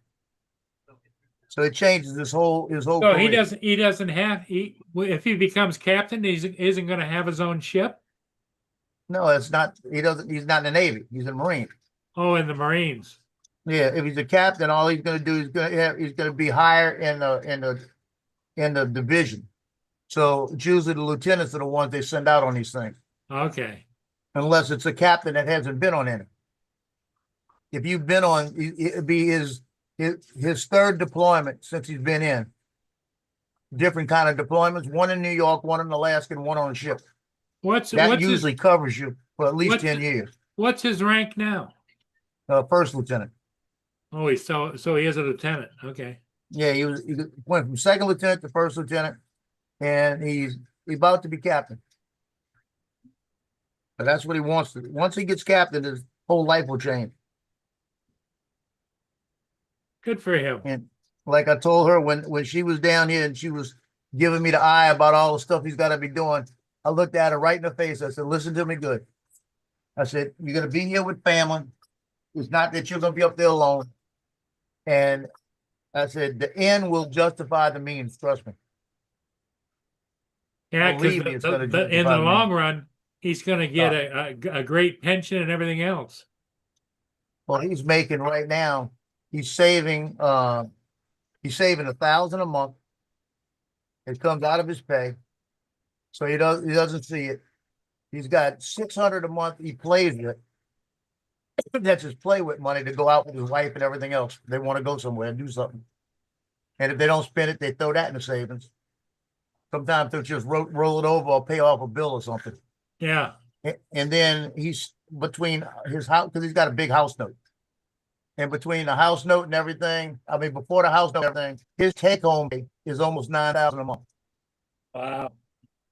So it changes his whole So career. he doesn't have, if he becomes captain, he isn't going to have his own ship? No, it's not. He's not in the Navy. He's a Marine. Oh, in the Marines. Yeah, if he's a captain, all he's going to do is he's going to be higher in the division. So it's usually the lieutenants are the ones they send out on these things. Okay. Unless it's a captain that hasn't been on any. If you've been on, it'd be his third deployment since he's been in. Different kind of deployments, one in New York, one in Alaska, and one on a ship. That usually covers you for at least 10 years. What's his rank now? First lieutenant. Oh, so he is a lieutenant. Okay. Yeah, he went from second lieutenant to first lieutenant, and he's about to be captain. But that's what he wants to do. Once he gets captain, his whole life will change. Good for him. And like I told her when she was down here and she was giving me the eye about all the stuff he's got to be doing, I looked at her right in the face. I said, listen to me good. I said, you're going to be here with family. It's not that you're going to be up there alone. And I said, the end will justify the means. Trust me. Yeah, Believe me, because it's gonna in justify the the long means. run, he's going to get a great pension and everything else. Well, he's making right now, he's saving $1,000 a month. It comes out of his pay. So he doesn't see it. He's got $600 a month he plays with. That's his play with money to go out with his wife and everything else. They want to go somewhere and do something. And if they don't spend it, they throw that in the savings. Sometimes they'll just roll it over or pay off a bill or something. Yeah. And then he's between his house, because he's got a big house note. And between the house note and everything, I mean, before the house note and everything, his take home pay is almost $9,000 a month. Wow.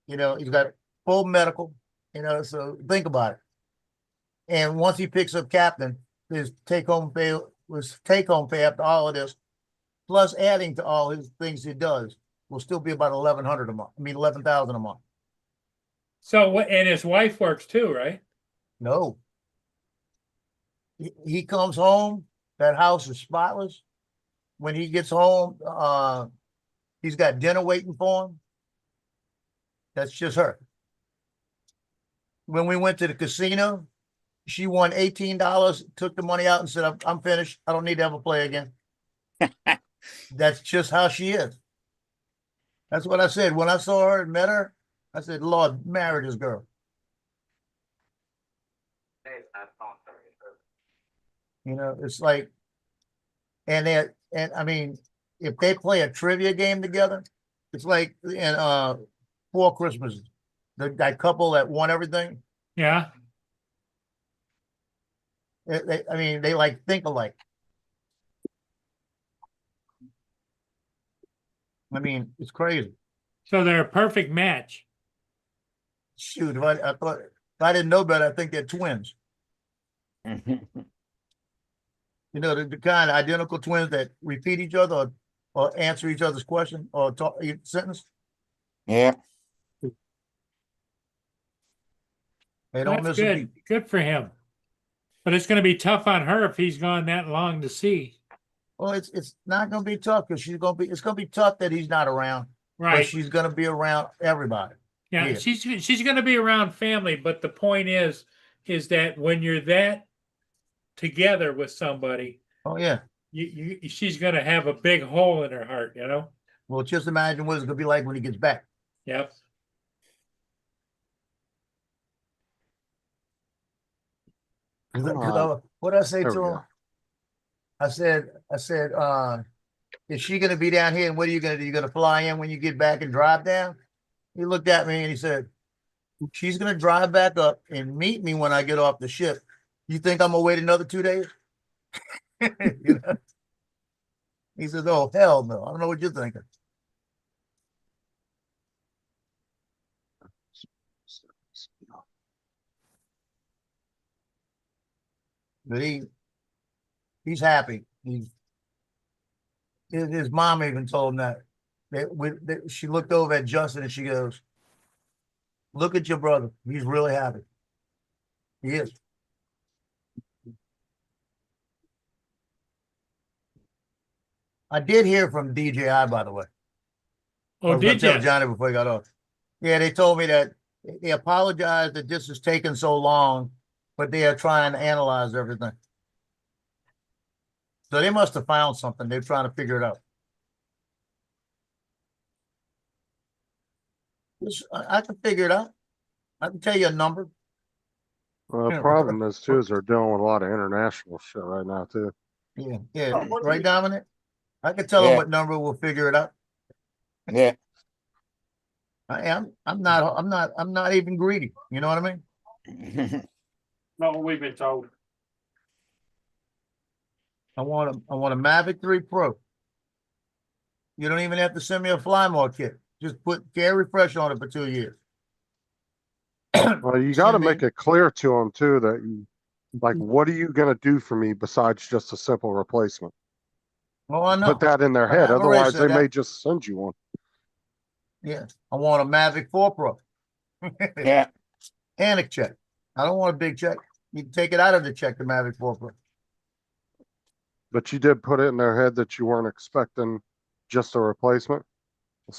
You know, he's got full medical, you know, so think about it. And once he picks up captain, his take home pay after all of this, plus adding to all his things he does, will still be about $1,100 a month. I mean, $11,000 a month. So, and his wife works too, right? No. He comes home, that house is spotless. When he gets home, he's got dinner waiting for him. That's just her. When we went to the casino, she won $18, took the money out and said, I'm finished. I don't need to ever play again. That's just how she is. That's what I said. When I saw her and met her, I said, Lord, marry this girl. You know, it's like, and I mean, if they play a trivia game together, it's like in 4 Christmases, that couple that won everything. Yeah. I mean, they like think alike. I mean, it's crazy. So they're a perfect match. Shoot, I thought if I didn't know better, I think they're twins. You know, the kind of identical twins that repeat each other or answer each other's question or talk each sentence. Yeah. They don't That's miss a good. beat. Good for him. But it's going to be tough on her if he's gone that long to sea. Well, it's not going to be tough because it's going to be tough that he's not around. But Right. she's going to be around everybody. Yeah, Yeah. she's going to be around family, but the point is that when you're that together with somebody, Oh yeah. she's going to have a big hole in her heart, you know? Well, just imagine what it's going to be like when he gets back. Yep. What did I say There to we him? go. I said, is she going to be down here? And what are you going to do? You going to fly in when you get back and drive down? He looked at me and he said, she's going to drive back up and meet me when I get off the ship. You think I'm going to wait another 2 days? You know? He says, oh, hell no. I don't know what you're thinking. But he's happy. His mom even told him that. She looked over at Justin and she goes, look at your brother. He's really happy. He is. I did hear from DJI, by the way. I Oh, was gonna did tell you? Johnny before he got off. Yeah, they told me that they apologized that this is taking so long, but they are trying to analyze everything. So they must have found something. They're trying to figure it out. I can figure it out. I can tell you a number. Well, the problem is too is they're dealing with a lot of international shit right now too. Yeah. Right, Dominic? I can tell them Yeah. what number. We'll figure it out. Yeah. I'm not even greedy. You know what I mean? No, we've been told. I want a Mavic 3 Pro. You don't even have to send me a fly mode kit. Just put Care Refresh on it for 2 years. Well, you got to Send me- make it clear to them too that you, like, what are you going to do for me besides just a simple replacement? Oh, I know. Put that in their I- head. I've already Otherwise, said they that. may just send you one. Yeah. I want a Mavic 4 Pro. Yeah. And a check. I don't want a big check. You can take it out of the check, the Mavic 4 Pro. But you did put it in their head that you weren't expecting just a replacement.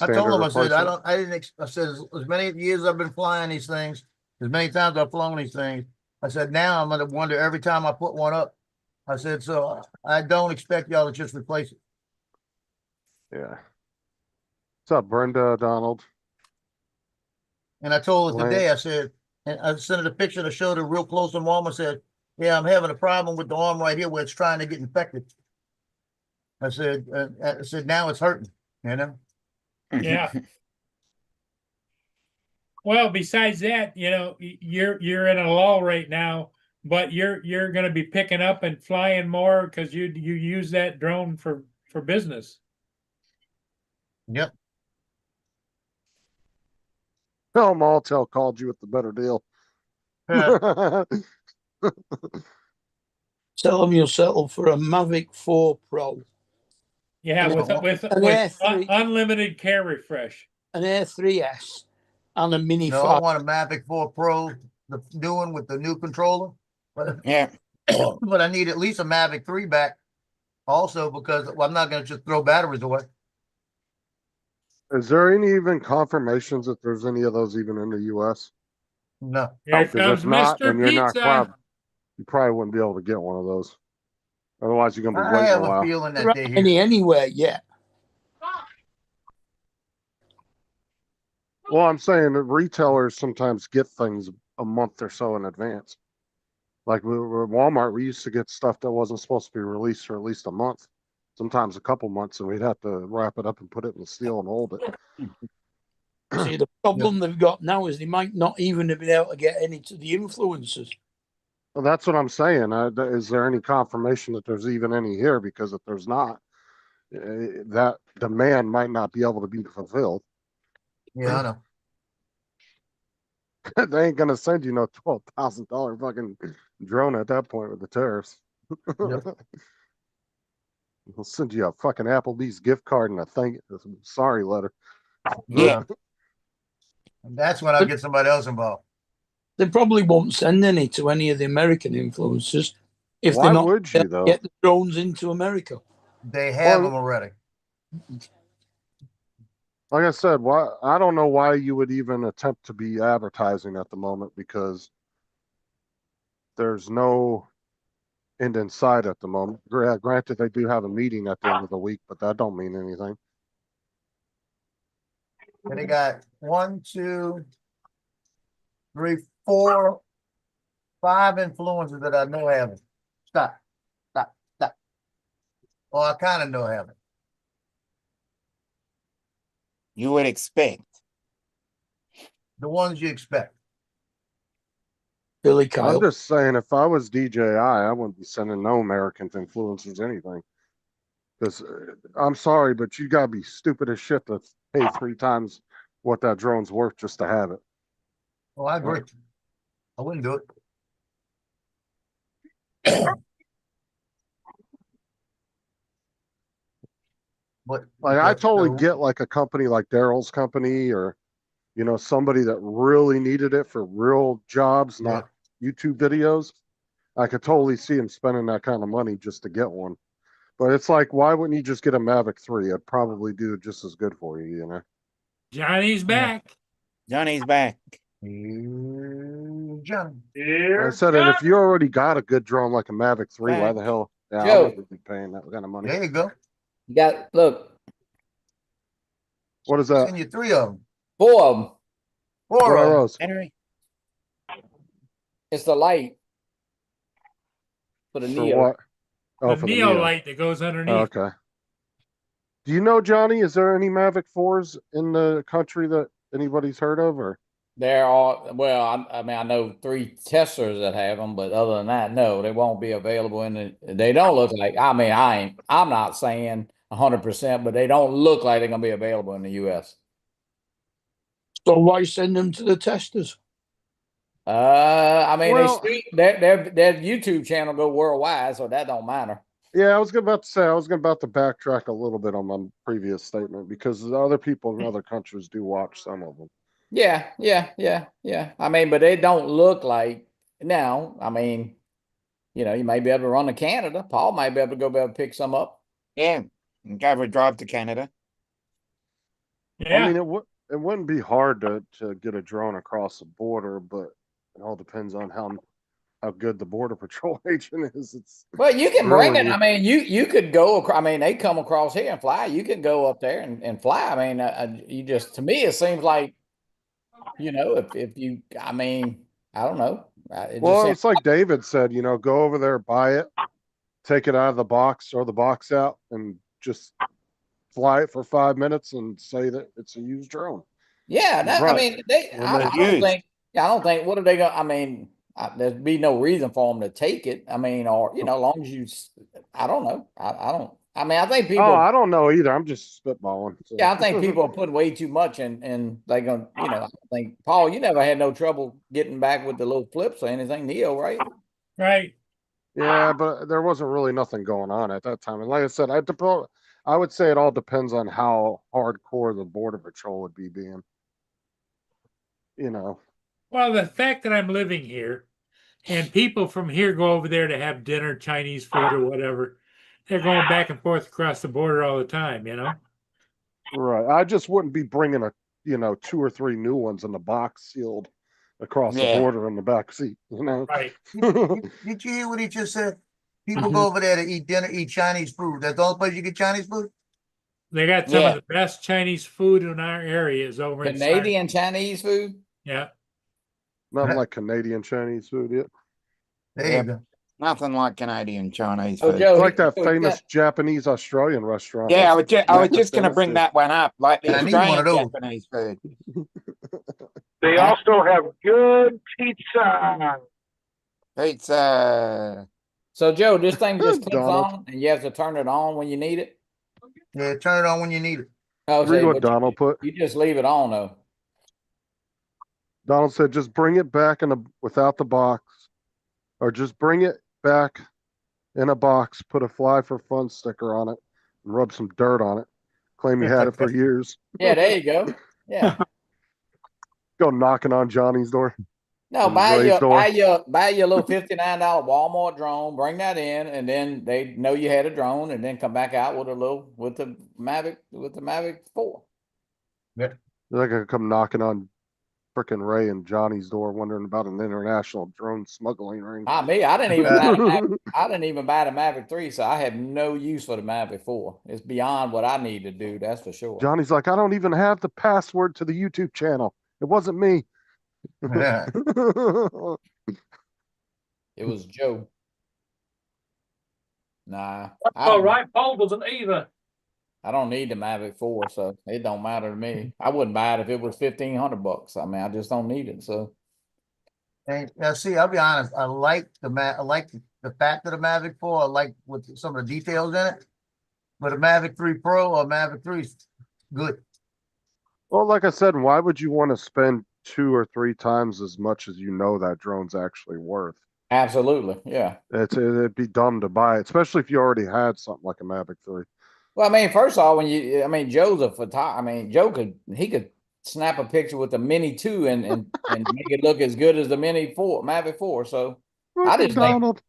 I told them, I said, I said, as many years I've been flying these things, as many times I've flown these things, I said, now I'm going to wonder every time I put one up. I said, so I don't expect y'all to just replace it. Yeah. What's up, Brenda, Donald? And I told her today, I Lance. said, and I sent her the picture to show her real close to mom. I said, yeah, I'm having a problem with the arm right here where it's trying to get infected. I said, now it's hurting, you know? Yeah. Well, besides that, you know, you're in a lull right now, but you're going to be picking up and flying more because you use that drone for business. Yep. Tell them Alltel called you with the better deal. Tell them you'll settle for a Mavic 4 Pro, Yeah, And with an Air3. unlimited Care Refresh. an Air 3S, and a Mini No, I 5. want a Mavic 4 Pro, the new one with the new controller. But, Yeah. but I need at least a Mavic 3 back also because I'm not going to just throw batteries away. Is there any even confirmations that there's any of those even in the US? No. Here Because comes if not, Mr. then you're not Pizza. you probably wouldn't be able to get one of those. Otherwise, you're gonna be I waiting have a a while. feeling There that aren't they hear. any anywhere yet. Well, I'm saying that retailers sometimes get things a month or so in advance. Like with Walmart, we used to get stuff that wasn't supposed to be released for at least a month, sometimes a couple months, and we'd have to wrap it up and put it in the steel and hold it. See, the problem they've got now is they might not even have been able to get any to the influencers. Well, that's what I'm saying. Is there any confirmation that there's even any here? Because if there's not, that demand might not be able to be fulfilled. Yeah, I know. They ain't gonna send you no $12,000 fucking drone at that point with the tariffs. Yep. They'll send you a fucking Applebee's gift card and a sorry letter. Yeah. And that's when I'll get somebody else involved. They probably won't send any to any of the American influencers if Why they're not would you, though? get the drones into America. They have Well, them already. Like I said, I don't know why you would even attempt to be advertising at the moment, because there's no end in sight at the moment. Granted, they do have a meeting at the end of the week, but that don't mean anything. And they got 1, 2, 3, 4, 5 influencers that I know have it. Stop. Or I kind of know have it. You would expect. The ones you expect. Billy Kyle. I'm just saying, if I was DJI, I wouldn't be sending no American influencers anything. Because I'm sorry, but you gotta be stupid as shit to pay 3 times what that drone's worth just to have it. Oh, I agree. I wouldn't do it. But Like, I because totally the- get like a company like Daryl's company, or somebody that really needed it for real jobs, Yeah. not YouTube videos. I could totally see him spending that kind of money just to get one. But it's like, why wouldn't you just get a Mavic 3? It'd probably do just as good for you, you know? Johnny's back. Johnny's back. Johnny. I said, and if you already got a good drone like a Mavic 3, why the hell? Yeah, Joe. I wouldn't be paying that kind of money. There you go. You got look, What is that? Send you 3 of them. 4 of them. 4 What of are them. those? Henry. It's the light for the For Neo. what? Oh, The for the Neo Neo. light that goes underneath. Oh, okay. Do you know, Johnny, is there any Mavic 4s in the country that anybody's heard of? Or There are, well, I mean, I know 3 testers that have them, but other than that, no, they won't be available in the, they don't look like, I mean, I'm not saying 100%, but they don't look like they're going to be available in the US. So why send them to the testers? I mean, Well- their YouTube channel go worldwide, so that don't matter. yeah, I was about to backtrack a little bit on my previous statement, because the other people in other countries do watch some of them. Yeah. I mean, but they don't look like now. I mean, you may be able to run to Canada. Paul might be able to pick some up. Yeah. And go for a drive to Canada. Yeah. I mean, it wouldn't be hard to get a drone across the border, but it all depends on how good the border patrol agent is. Well, you can bring really- it. I mean, you could go across. I mean, they come across here and fly. You can go up there and fly. I mean, you just, to me, it seems like, if you, I mean, I don't know. Well, it's like David said, go over there, buy it, take it out of the box, throw the box out, and just fly it for 5 minutes and say that it's a used drone. yeah. I Right. mean, When I they don't use. think. I don't think. What are they going? I mean, there'd be no reason for them to take it. I mean, or as long as you, I don't know. I don't. I mean, I think people. Oh, I don't know either. I'm just spitballing. So. Yeah, I think people are putting way too much in, and they're going, I think, Paul, you never had no trouble getting back with the little flips or anything, Neo, right? Right. Yeah, but there wasn't really nothing going on at that time. And like I said, I would say it all depends on how hardcore the border patrol would be being. Well, the fact that I'm living here and people from here go over there to have dinner, Chinese food or whatever, they're going back and forth across the border all the time, Right. I just wouldn't be bringing 2 or 3 new ones in the box sealed across the Yeah. border in the back seat, Right. Did you hear what he just said? People go over there to eat dinner, eat Chinese food. That's the only place you get Chinese food? They got some Yeah. of the best Chinese food in our areas over in Canadian Chinese food. Yeah. Nothing like Canadian Chinese food yet. There Yeah. you go. Nothing like Canadian Chinese Oh, food. Joe, It's like that so famous Japanese Australian restaurant. Yeah, I was Breakfast just going to in bring the that one up, like the I need one of Australian those. Japanese food. They also have good pizza. It's So Joe, this thing just clicks Donald. on and you have to turn it on when you need it? Yeah, turn it on when you need it. Oh, Read say, what but Donald put. you just leave it on though. Donald said, just bring it back without the box, or just bring it back in a box, put a Fly for Fun sticker on it, and rub some dirt on it. Claim you had it for years. Yeah, there you go. Yeah. Go knocking on Johnny's door. No, And buy Ray's your door. buy your little $59 Walmart drone, bring that in, and then they know you had a drone, and then come back out with the Mavic 4. They're gonna come knocking on frickin' Ray and Johnny's door, wondering about an international drone smuggling ring. I didn't even buy the I didn't even buy the Mavic 3, so I have no use for the Mavic 4. It's beyond what I need to do, that's for sure. Johnny's like, I don't even have the password to the YouTube channel. It wasn't me. Yeah. It was Joe. Nah. All right, Paul doesn't either. I don't need the Mavic 4, so it don't matter to me. I wouldn't buy it if it was $1,500. I mean, I just don't need it. So And now, see, I'll be honest. I like I like the fact of the Mavic 4. I like with some of the details in it. But a Mavic 3 Pro or Mavic 3 is good. Well, like I said, why would you want to spend 2 or 3 times as much as you know that drone's actually worth? absolutely, yeah. It'd be dumb to buy it, especially if you already had something like a Mavic 3. Well, I mean, first of all, Joe's a photographer. I mean, Joe could snap a picture with the Mini 2 and make it look as good as the Mini 4, Mavic 4. So I just think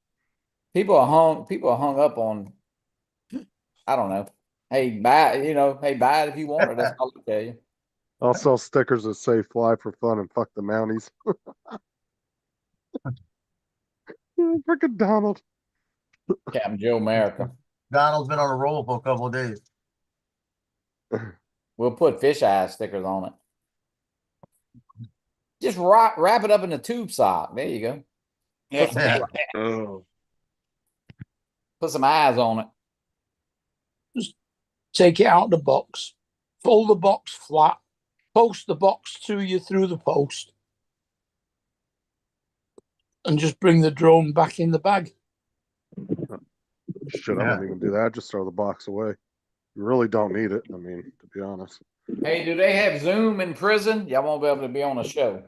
people are hung up on, I don't know. Hey, buy it if you want it. That's all I tell you. I'll sell stickers that say Fly for Fun and fuck the Mounties. Frickin' Donald. Captain Joe America. Donald's been on a roll for a couple of days. We'll put fish eye stickers on it. Just wrap it up in a tube sock. There you go. yeah. Oh. Put some eyes on it. Take it out of the box, fold the box flat, post the box to you through the post, and just bring the drone back in the bag. Shit, I wouldn't even do that. Just throw the box away. You really don't need it. I mean, to be honest. Hey, do they have Zoom in prison? Y'all won't be able to be on a show.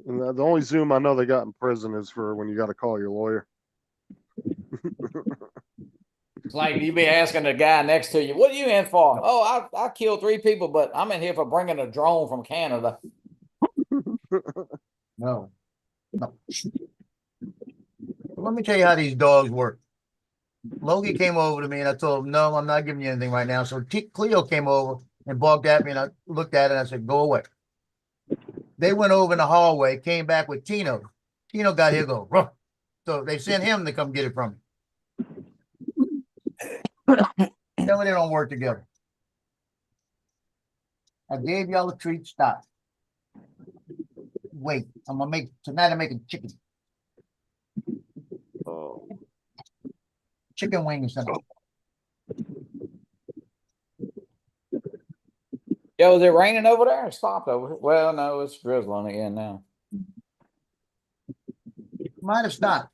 And the only Zoom I know they got in prison is for when you got to call your lawyer. It's like you be asking the guy next to you, what are you in for? Oh, I killed 3 people, but I'm in here for bringing a drone from Canada. No. Let me tell you how these dogs work. Logie came over to me and I told him, no, I'm not giving you anything right now. So Cleo came over and barked at me and I looked at it and I said, go away. They went over in the hallway, came back with Tino. Tino got here, go, ruff. So they sent him to come get it from me. No, they don't work together. I gave y'all a treat. Stop. Wait, tonight I'm making chicken. Oh. Chicken wings. Yo, is it raining over there? It stopped over. Well, no, it's drizzling again now. Might have stopped.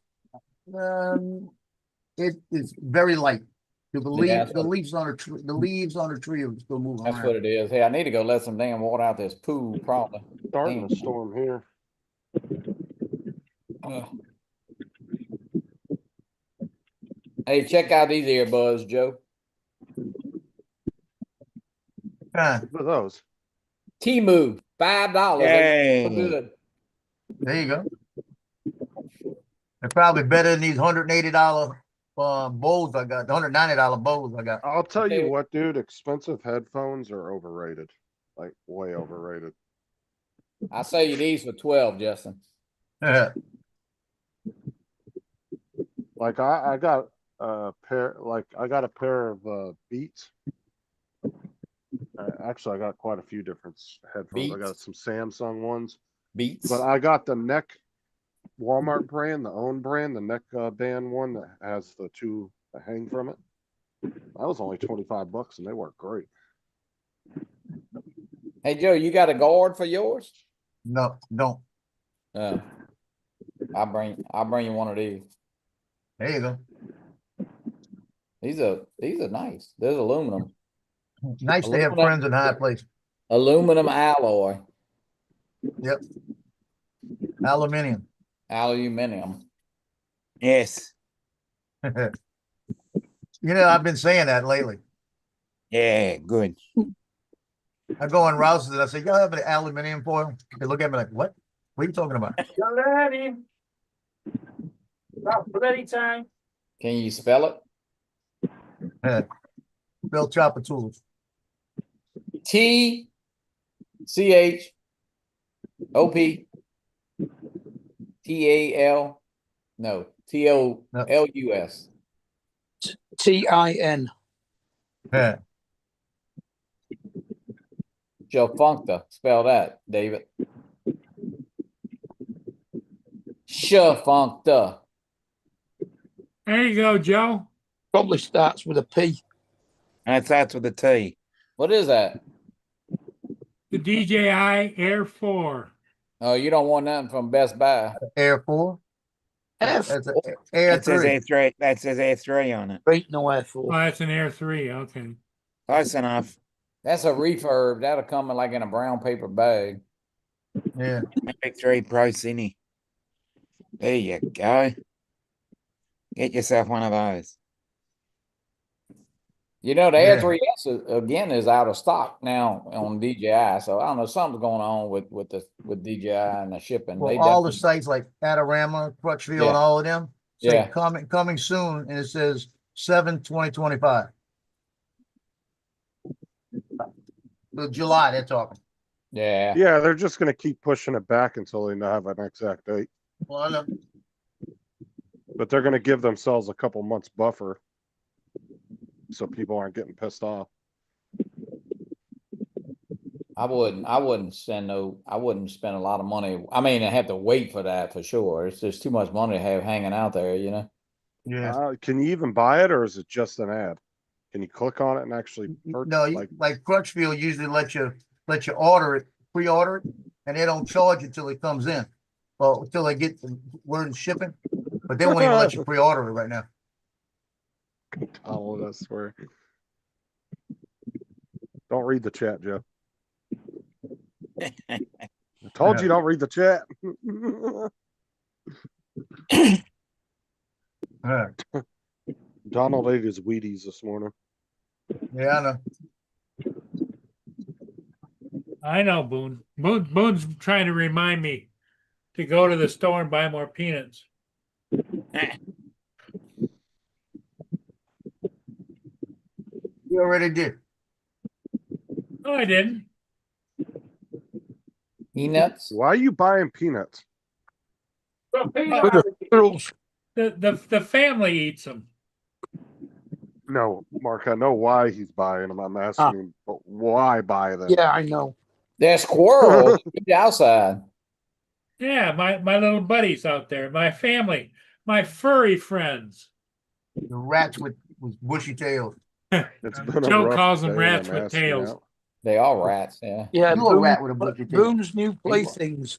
It is very light. The leaves on the tree are still moving That's around. what it is. Hey, I need to go let some damn water out this pool, probably. Starting a storm here. Hey, check out these earbuds, Joe. What are those? Temu, $5. They look Hey. good. There you go. They're probably better than these $180 bowls I got, the $190 bowls I got. I'll tell Okay. you what, dude. Expensive headphones are overrated. Like, way overrated. I sell you these for 12, Justin. Like, I got a pair. Like, I got a pair of Beats. Actually, I got quite a few different headphones. I got some Samsung ones. Beats. But I got the neck Walmart brand, the own brand, the neck band one that has the 2 that hang from it. That was only 25 bucks and they work great. Hey Joe, you got a guard for yours? No, don't. I'll bring you one of these. There you go. These are nice. There's aluminum. Nice to have Aluminum. friends in high places. Aluminum alloy. Yep. Aluminium. Aluminium. Yes. You know, I've been saying that lately. Yeah, good. I go on Rouse's and I say, y'all have an aluminium foil? They look at me like, what? What are you talking about? About bloody time. Can you spell it? Bill Chopper Tools. TCHOPTAL. No, TOLUS. TIN. Yeah. Shafuncta. Spell that, David. Shafuncta. There you go, Joe. Probably starts with a P. And it starts with a T. What is that? The DJI Air 4. Oh, you don't want nothing from Best Buy. Air 4. F. That's a Air That says 3. A3. That says A3 on it. Ain't no Oh, F4. that's an Air 3. Okay. Close enough. That's a refurb. That'll come in like in a brown paper bag. Yeah. A3 Pro Cine. There you go. Get yourself one of those. You know, the Yeah. Air 3S again is out of stock now on DJI. So I don't know, something's going on with DJI and the shipping. Well, They all the definitely- sites like Adorama, Crutchfield, Yeah. and all of them say Yeah. coming soon, and it says 7/2025. July, they're talking. Yeah. Yeah, they're just gonna keep pushing it back until they have an exact date. Well, I know. But they're gonna give themselves a couple months buffer. So people aren't getting pissed off. I wouldn't spend a lot of money. I mean, I have to wait for that for sure. It's just too much money to have hanging out there, you know? Yeah. Can you even buy it or is it just an ad? Can you click on it and actually No, like like Crutchfield usually let you order it, pre-order it, and they don't charge it till it comes in. Well, until they get the word of shipping, but they won't even let you pre-order it right now. Donald, I swear. Don't read the chat, Joe. I told you don't read the chat. Donald ate his Wheaties this morning. Yeah, I know. I know, Boone. Boone's trying to remind me to go to the store and buy more peanuts. You already did. No, I didn't. Peanuts? Why are you buying peanuts? The family eats them. No, Mark, I know why he's buying them. I'm asking him, but why buy them? Yeah, I know. They're squirrels. Keep outside. Yeah, my little buddies out there, my family, my furry friends. The rats with bushy tails. It's been a Joe rough calls them day, rats and I'm with asking tails. out. They are rats, yeah. Yeah, You a rat with a bushy tail. Boone's new playthings.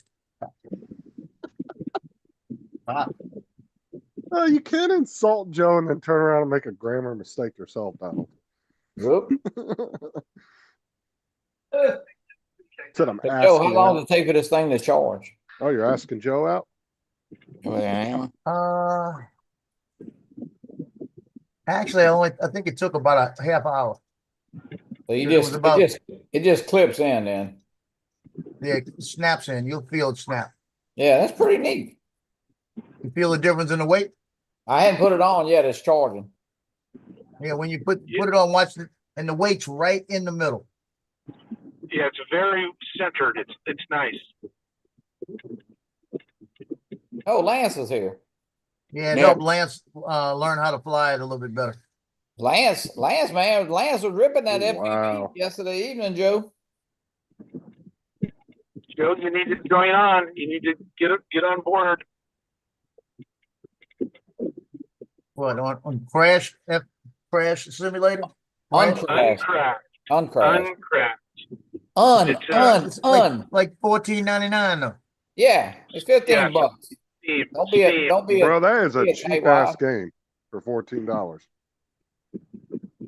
Oh, you can't insult Joe and then turn around and make a grammar mistake yourself, Donald. Whoop. Said I'm Joe, how asking long out. does it take for this thing to charge? Oh, you're asking Joe out? Actually, I think it took about a half hour. So you It was about- it just clips in then. Yeah, it snaps in. You'll feel it snap. Yeah, that's pretty neat. You feel the difference in the weight? I hadn't put it on yet. It's charging. Yeah, when you put it on, watch it, and the weight's right in the middle. Yeah, it's very centered. It's nice. Oh, Lance is here. Yeah, it Yeah. helped Lance learn how to fly it a little bit better. Lance, man, Lance was ripping that FPV Wow. yesterday evening, Joe. Joe, you need to join on. You need to get on board. What on Crash crash simulator? Right? Uncrashed. Uncracked. Uncrashed. It's, Like $14.99 though. Yeah, it's 15 Yeah. bucks. Steam. Don't be a, Steam. don't be a, Bro, that is a yeah, cheap KY. ass game for $14.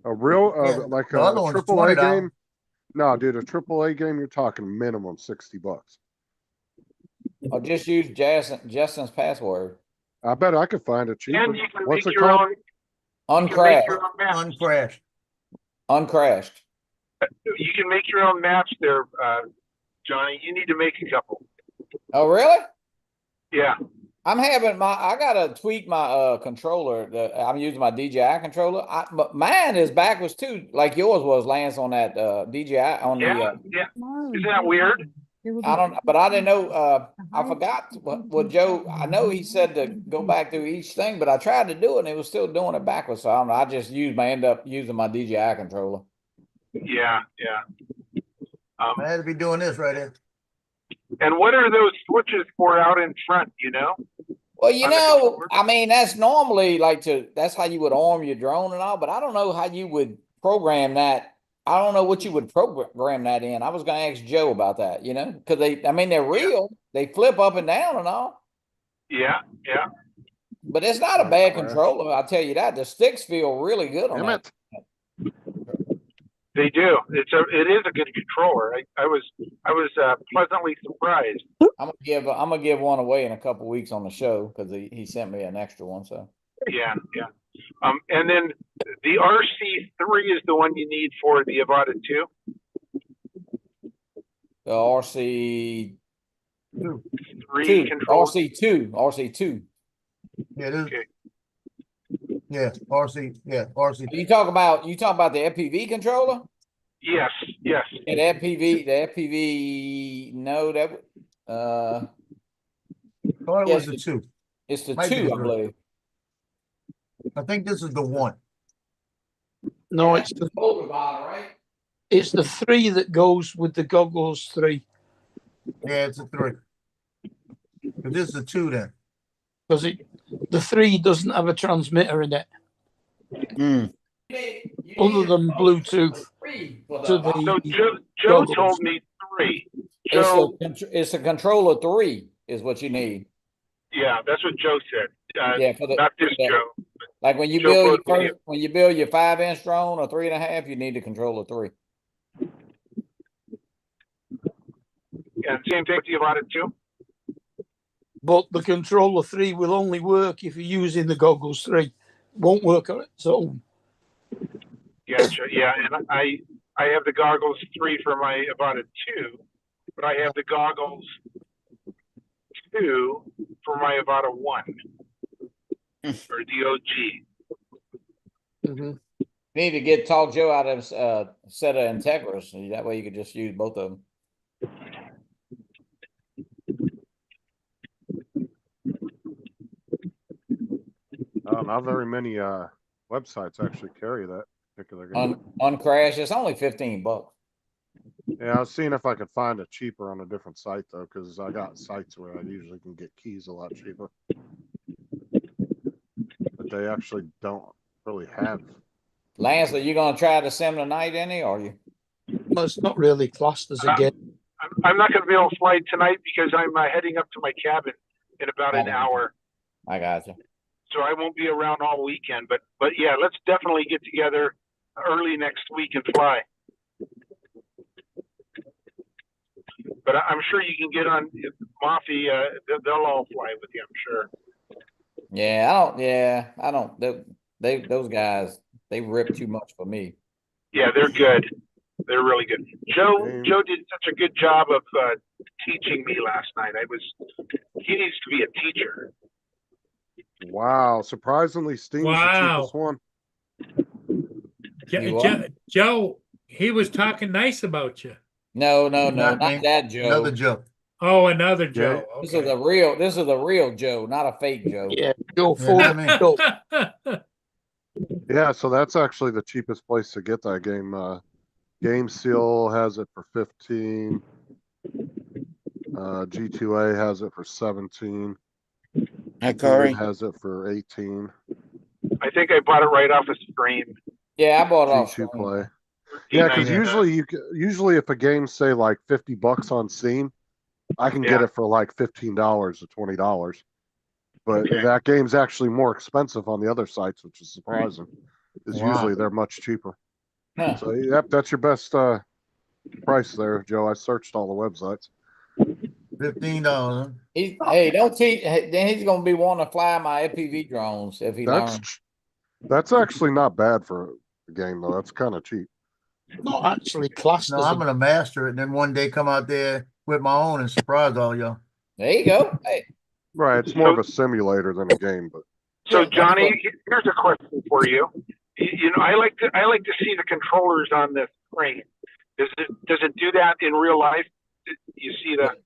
A real, Yeah, like the a other one's triple A $20. game. No, dude, a triple A game, you're talking minimum $60. Or just use Justin's password. I bet I could find it cheaper. And you can What's make it your called? own. You can make your Uncrashed. own maps. Uncrashed. Uncrashed. You can make your own maps there, Johnny. You need to make a couple. Oh, really? Yeah. I gotta tweak my controller. I'm using my DJI controller. But mine is backwards too, like yours was, Lance, on that DJI on Yeah. the Yeah. Isn't that weird? but I didn't know. I forgot what Joe. I know he said to go back through each thing, but I tried to do it and it was still doing it backwards. So I don't know. I just end up using my DJI controller. Yeah. Yeah. I had to be doing this right here. And what are those switches for out in front? You know? Well, you On the know, controller? I mean, that's normally that's how you would arm your drone and all, but I don't know how you would program that. I don't know what you would program that in. I was going to ask Joe about that, you know, because they're real. They flip up and down and all. Yeah. Yeah. But it's not a bad controller, I'll tell you that. The sticks feel really good on Damn that. it. They do. It is a good controller. I was pleasantly surprised. I'm gonna give one away in a couple weeks on the show because he sent me an extra one. So Yeah, yeah. And then the RC3 is the one you need for the Avata 2. the RC 3 controller. RC2. Yeah, this, Okay. yeah, RC. Yeah, RC. You talk about the FPV controller? Yes, yes. Yeah, the FPV. No, that Thought it yes, was the 2. it's the Might be 2, the I three. believe. I think this is the 1. No, it's the right? it's the 3 that goes with the goggles 3 Yeah, it's a 3. But this is the 2 then. because the 3 doesn't have a transmitter in it other than Bluetooth to the So Joe goggles. told me 3. Joe, It's a controller 3 is what you need. yeah, that's what Joe said. Yeah, for the Not this Joe. like when you Joe build put it when you build your 5-inch drone or 3.5, you need a controller 3. And same thing with the Avata 2. But the controller 3 will only work if you're using the goggles 3. Won't work on its own. Gotcha. Yeah, and I have the goggles 3 for my Avata 2, but I have the goggles 2 for my Avata 1 or DOG. Mhm. You need to talk Joe out of a set of Integras. That way you could just use both of them. Not very many websites actually carry that particular game. Uncrash. It's only $15. Yeah, I was seeing if I could find it cheaper on a different site though, because I got sites where I usually can get keys a lot cheaper. But they actually don't really have. Lance, are you gonna try to sim tonight, any? Or are you? Well, it's not really classed as a game. I'm not going to be able to fly tonight because I'm heading up to my cabin in about an hour. I got you. So I won't be around all weekend, but yeah, let's definitely get together early next week and fly. But I'm sure you can get on Moffy. They'll all fly with you, I'm sure. Yeah, I don't. Those guys, they rip too much for me. Yeah, they're good. They're really good. Joe did such a good job of teaching me last night. He needs to be a teacher. Wow, surprisingly, Steam's the cheapest one. Joe, he was talking nice about you. No, not me. that Joe. Another Joe. Oh, another Joe. Yeah. This is the real Joe, not a fake Joe. Yeah, Joe Yeah, Ford. not me. Joe. Yeah, so that's actually the cheapest place to get that game. Game Seal has it for 15. G2A has it for 17. Hi, Corey. Ford has it for 18. I think I bought it right off a stream. Yeah, I bought it off G2 screen. Play. Yeah, because $13.99. usually if a game's say like $50 on Steam, I can get Yeah. it for like $15 or $20. But Okay. that game's actually more expensive on the other sites, which is surprising. Because Wow. usually they're much cheaper. Huh. So yep, that's your best price there, Joe. I searched all the websites. $15. Hey, don't teach. Then he's gonna be wanting to fly my FPV drones if he learns. That's actually not bad for a game though. That's kind of cheap. Not actually classed No, as I'm a gonna master it, and then one day come out there with my own and surprise all y'all. There you go. Hey, Right, it's more of a simulator than a game, but So Yeah, that's Johnny, what- here's a question for you. You know, I like to see the controllers on the screen. Does it do that in real life? You see the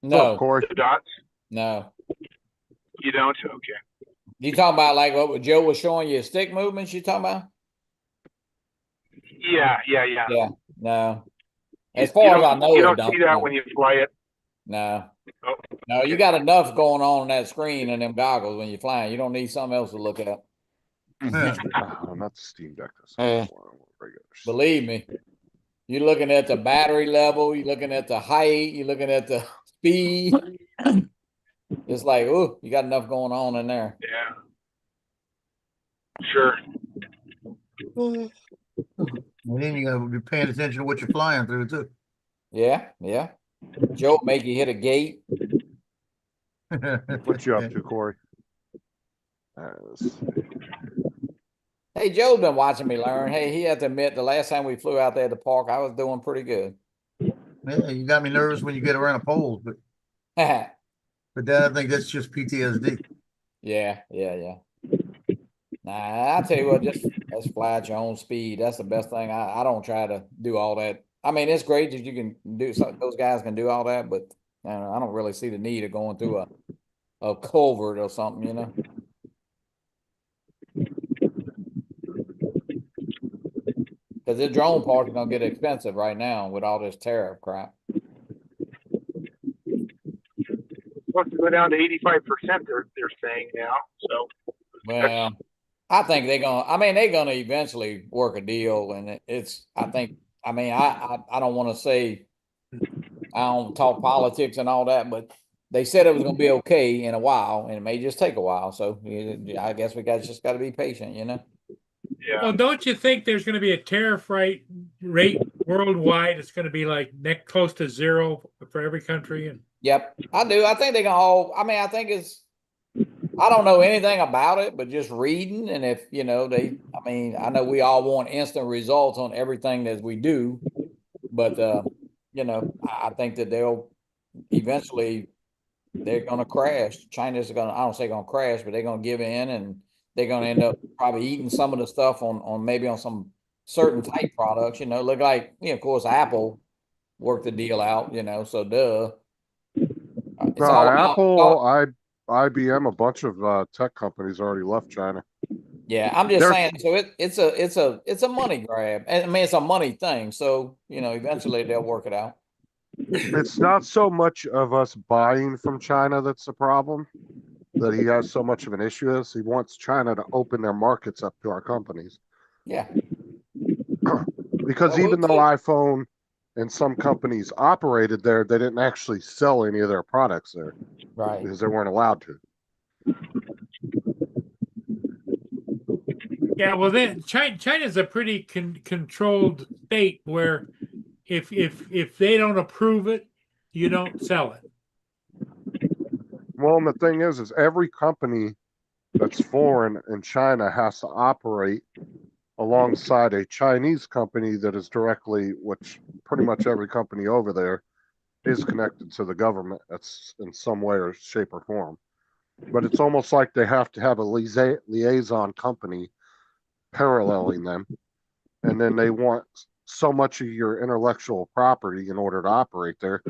what's up, no, Corey? dots? no. You don't? Okay. You talking about like what Joe was showing you stick movements? You talking about? Yeah. Yeah, no. As You far as don't- I know, you it don't don't. see that No. when you fly it. No. Oh, No, you got enough going on that screen and them goggles when you're flying. You don't need something else to look at. Oh, not the Steam Deck. Regular. Believe me. You're looking at the battery level, you're looking at the height, you're looking at the speed. It's like, oh, you got enough going on in there. yeah. Sure. And then you gotta be paying attention to what you're flying through too. Yeah, yeah. Joe make you hit a gate. What you up to, Corey? Let's see. Hey, Joe's been watching me learn. Hey, he had to admit the last time we flew out there at the park, I was doing pretty good. Yeah, you got me nervous when you get around a pole, but Yeah, then I think that's just PTSD. yeah, yeah. Nah, I tell you what, just let's fly at your own speed. That's the best thing. I don't try to do all that. I mean, it's great that you can do something. Those guys can do all that, but I don't really see the need of going through a culvert or something, you know. Because the drone parts are gonna get expensive right now with all this tariff crap. Supposed to go down to 85%. They're saying now. So Well, I think they're gonna eventually work a deal, and I don't want to say I don't talk politics and all that, but they said it was gonna be okay in a while, and it may just take a while. So I guess we just got to be patient, you know. yeah. Well, don't you think there's going to be a tariff rate worldwide? It's going to be like close to zero for every country. And Yep, I do. I think they're gonna all. I mean, I think it's. I don't know anything about it, but just reading, and if you know I know we all want instant results on everything that we do, but I think that they'll eventually they're gonna crash. China's gonna, I don't say gonna crash, but they're gonna give in, and they're gonna end up probably eating some of the stuff on maybe on some certain type products. You know, look like of course Apple worked the deal out. So duh. It's No, all about- Apple, IBM, a bunch of tech companies already left China. Yeah, I'm just They're- saying. So it's a money grab. I mean, it's a money thing. So eventually they'll work it out. It's not so much of us buying from China that's the problem, that he has so much of an issue with. He wants China to open their markets up to our companies. Yeah. Because Well, even though iPhone and some companies operated there, they didn't actually sell any of their products there. Right. Because they weren't allowed to. yeah, well, then China's a pretty controlled state where if they don't approve it, you don't sell it. Well, and the thing is every company that's foreign in China has to operate alongside a Chinese company that is directly, which pretty much every company over there is connected to the government. That's in some way or shape or form. But it's almost like they have to have a liaison company paralleling them. And then they want so much of your intellectual property in order to operate there.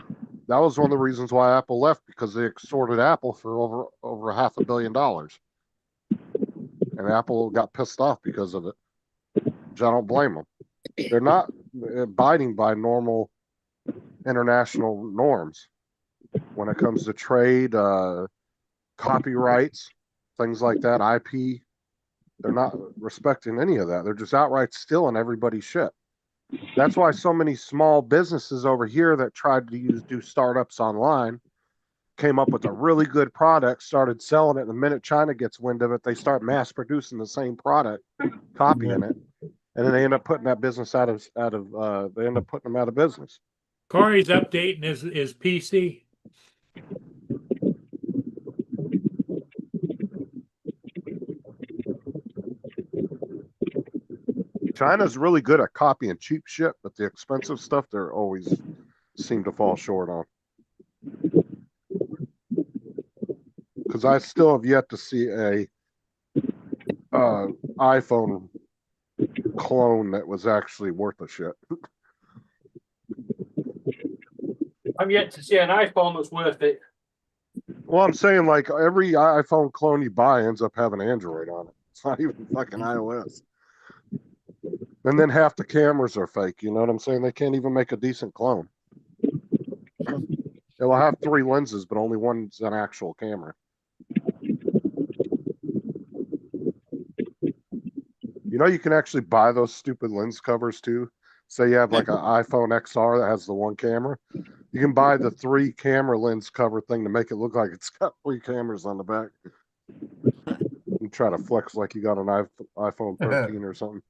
That was one of the reasons why Apple left, because they extorted Apple for over $500 million. And Apple got pissed off because of it. Which I don't blame them. They're not abiding by normal international norms when it comes to trade, copyrights, things like that, IP. They're not respecting any of that. They're just outright stealing everybody's shit. That's why so many small businesses over here that tried to do startups online came up with a really good product, started selling it. The minute China gets wind of it, they start mass producing the same product, copying it, and then they end up putting that business out of they end up putting them out of business. Corey's updating his PC. China's really good at copying cheap shit, but the expensive stuff they're always seem to fall short on. Because I still have yet to see a iPhone clone that was actually worth a shit. I'm yet to see an iPhone that's worth it. Well, I'm saying like every iPhone clone you buy ends up having Android on it. It's not even fucking iOS. And then half the cameras are fake. You know what I'm saying? They can't even make a decent clone. It will have 3 lenses, but only one's an actual camera. You know, you can actually buy those stupid lens covers too. Say you have like an iPhone XR that has the 1 camera. You can buy the 3 camera lens cover thing to make it look like it's got 3 cameras on the back. You try to flex like you got an iPhone 13 or something.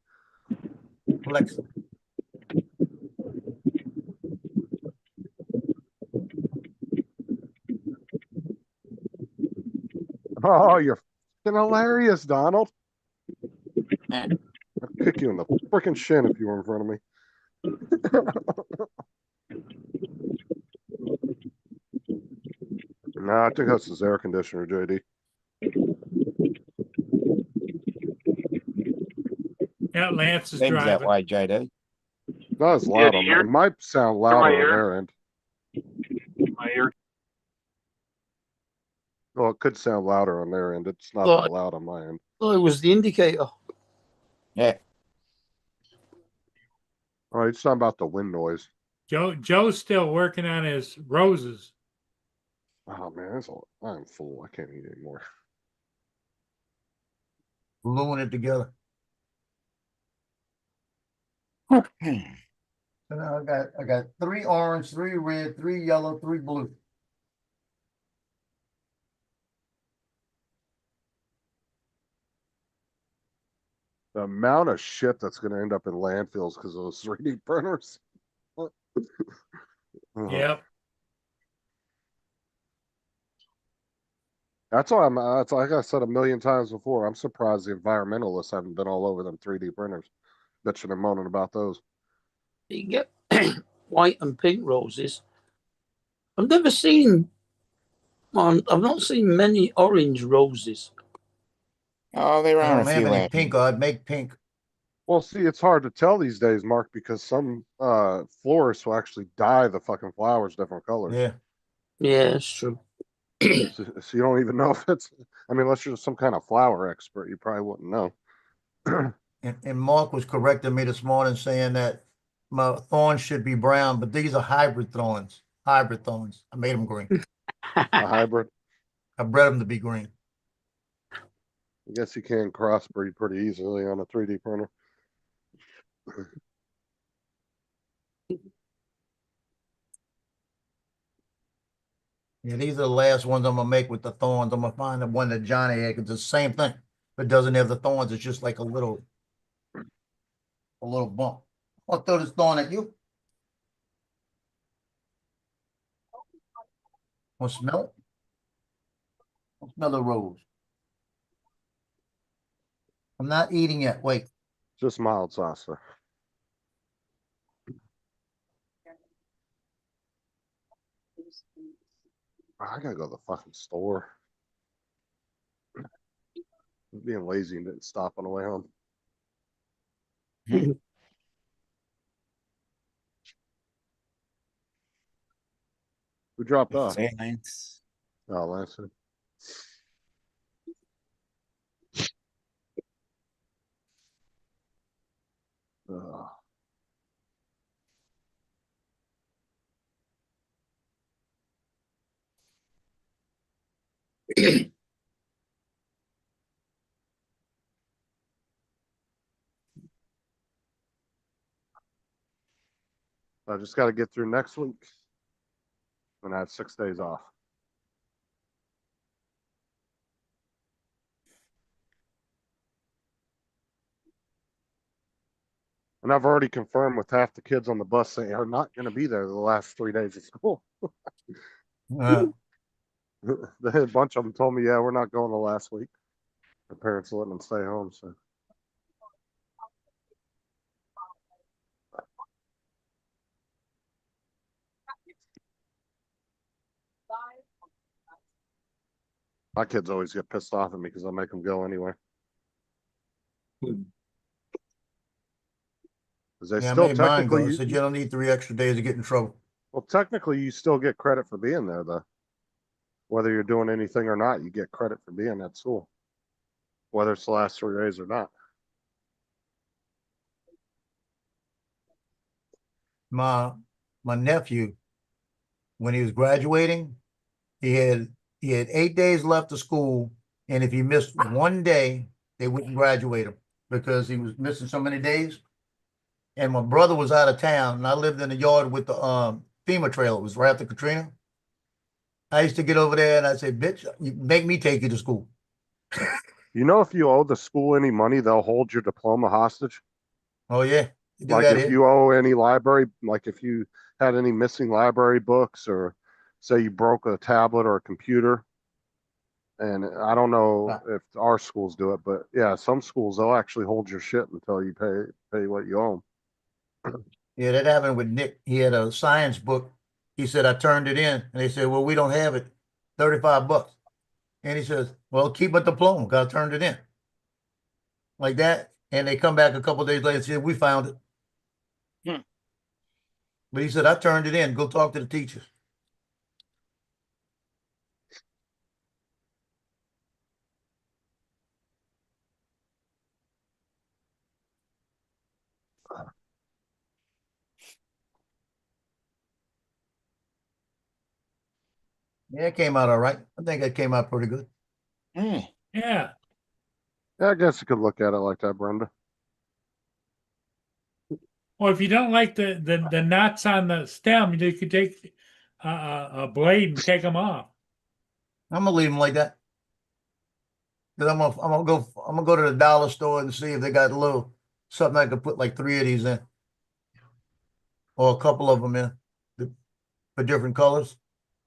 Flex. Oh, you're fucking hilarious, Donald. I'll kick you in the freaking shin if you were in front of me. Nah, I think that's his air conditioner, JD. Yeah, Lance is Seems that driving. way, JD. Not as loud do on you my, hear- it might sound my louder on ear? their end. My ear. Well, it could sound louder on their end. It's not Well, that loud on my end. Oh, it was the indicator. Yeah. Oh, he's talking about the wind noise. Joe's still working on his roses. Oh man, I'm full. I can't eat anymore. Gluing it together. Hmm. So now I got 3 orange, 3 red, 3 yellow, 3 blue. The amount of shit that's going to end up in landfills because of those 3D printers. Yep. That's why that's like I said a million times before. I'm surprised the environmentalists haven't been all over them 3D printers. Bitching and moaning about those. You get white and pink roses. I've never seen I've not seen many orange roses. Oh, there I are a don't have few any out pink. here. I'd make pink. Well, see, it's hard to tell these days, Mark, because some florists will actually dye the fucking flowers different colors. Yeah. Yeah, that's true. So you don't even know if it's. I mean, unless you're some kind of flower expert, you probably wouldn't know. And Mark was correcting me this morning saying that my thorns should be brown, but these are hybrid thorns. Hybrid thorns. I made them green. A hybrid. I bred them to be green. I guess you can crossbreed pretty easily on a 3D printer. Yeah, these are the last ones I'm gonna make with the thorns. I'm gonna find the one that Johnny had. It's the same thing, but it doesn't have the thorns. It's just like a little bump. I'll throw this thorn at you. Want to smell it? I'll smell the rose. I'm not eating yet. Wait. Just mild sauce, sir. I gotta go to the fucking store. I'm being lazy and didn't stop on the way home. Who dropped off? See, Lance. Oh, Lance. Ugh. I just got to get through next week. And I have 6 days off. And I've already confirmed with half the kids on the bus they are not going to be there the last 3 days of school. Uh, A bunch of them told me, yeah, we're not going the last week. Their parents letting them stay home. So my kids always get pissed off at me because I make them go anyway. Because they yeah, I still made mine go. technically, Said you don't need 3 extra days to get in trouble. well, technically, you still get credit for being there, though. Whether you're doing anything or not, you get credit for being at school, whether it's the last 3 days or not. My nephew, when he was graduating, he had 8 days left of school, and if he missed one day, they wouldn't graduate him because he was missing so many days. And my brother was out of town, and I lived in the yard with the FEMA trailer. It was right after Katrina. I used to get over there and I say, "Bitch, you make me take you to school." You know, if you owe the school any money, they'll hold your diploma hostage. Oh yeah, you do Like that if here. you owe any library, like if you had any missing library books, or say you broke a tablet or a computer. And I don't know if our schools do it, but yeah, some schools they'll actually hold your shit until you pay what you owe them. Yeah, that happened with Nick. He had a science book. He said, I turned it in. And they said, well, we don't have it. $35. And he says, well, keep a diploma because I turned it in. Like that. And they come back a couple of days later and said, we found it. But he said, I turned it in. Go talk to the teachers. Yeah, it came out all right. I think it came out pretty good. Yeah. Yeah, I guess you could look at it like that, Brenda. Well, if you don't like the knots on the stem, you could take a blade and take them off. I'm gonna leave them like that. Cause I'm gonna go to the dollar store and see if they got a little something I could put like 3 of these in, or a couple of them in, for different colors.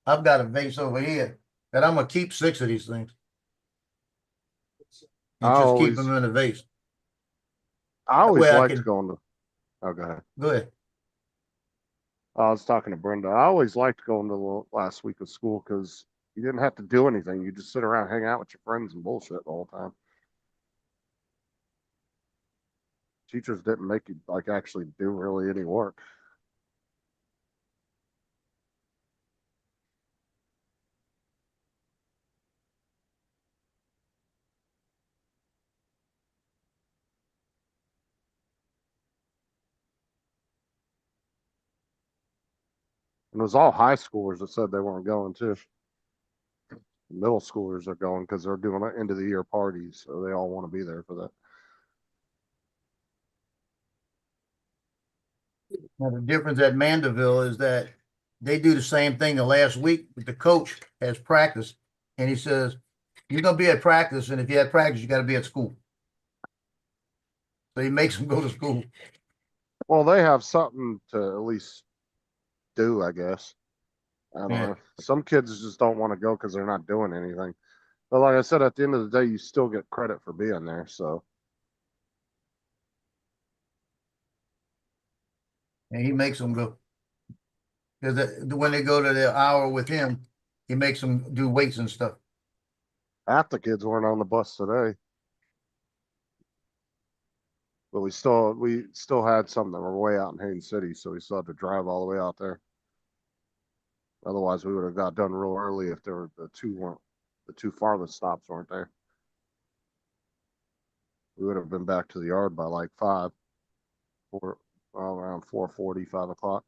I've got a vase over here that I'm gonna keep 6 of these things. And just keep them in a vase. I always way I liked can- going to. Oh, go ahead. Go ahead. I was talking to Brenda. I always liked going to the last week of school because you didn't have to do anything. You just sit around, hang out with your friends, and bullshit the whole time. Teachers didn't make you like actually do really any work. And it was all high schoolers that said they weren't going too. Middle schoolers are going because they're doing an end of the year parties, so they all want to be there for that. Now, the difference at Mandeville is that they do the same thing the last week, but the coach has practice, and he says, you're gonna be at practice, and if you had practice, you gotta be at school. So he makes them go to school. Well, they have something to at least do, I guess. I don't Yeah. know. Some kids just don't want to go because they're not doing anything. But like I said, at the end of the day, you still get credit for being there. So And he makes them go. Because when they go to their hour with him, he makes them do weights and stuff. half the kids weren't on the bus today. But we still had some that were way out in Haines City, so we still had to drive all the way out there. Otherwise, we would have got done real early if there were the two farthest stops weren't there. We would have been back to the yard by like 5, or around 4:40, 5 o'clock.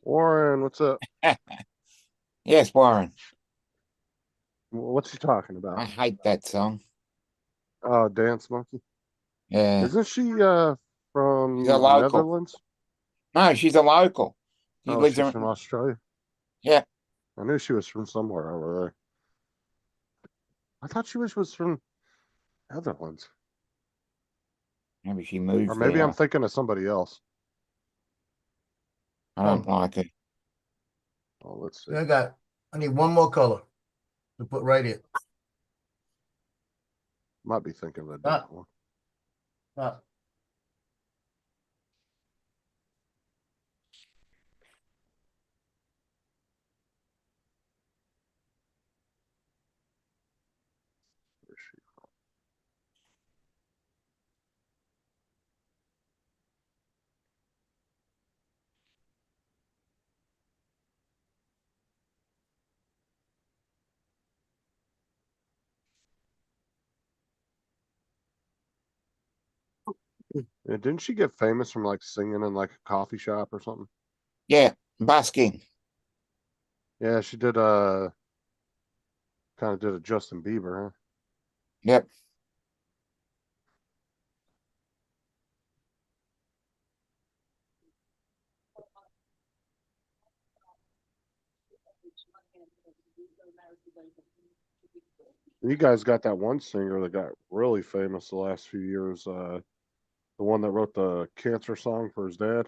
Warren, what's up? Yes, Warren. What's he talking I about? hate that song. Oh, Dance Monkey. Yeah. Isn't she from She's a the local. Netherlands? No, she's a local. She Oh, lives she's in, from Australia. yeah. I knew she was from somewhere over there. I thought she was from Netherlands. Maybe she moved Or maybe there. I'm thinking of somebody else. I don't like it. Oh, let's see. I need one more color to put right here. Might be thinking of a Ah. different one. Ah, Where's she from? Yeah, didn't she get famous from like singing in like a coffee shop or something? Yeah, busking. Yeah, she did kind of did a Justin Bieber, huh? Yep. You guys got that one singer that got really famous the last few years, the one that wrote the cancer song for his dad.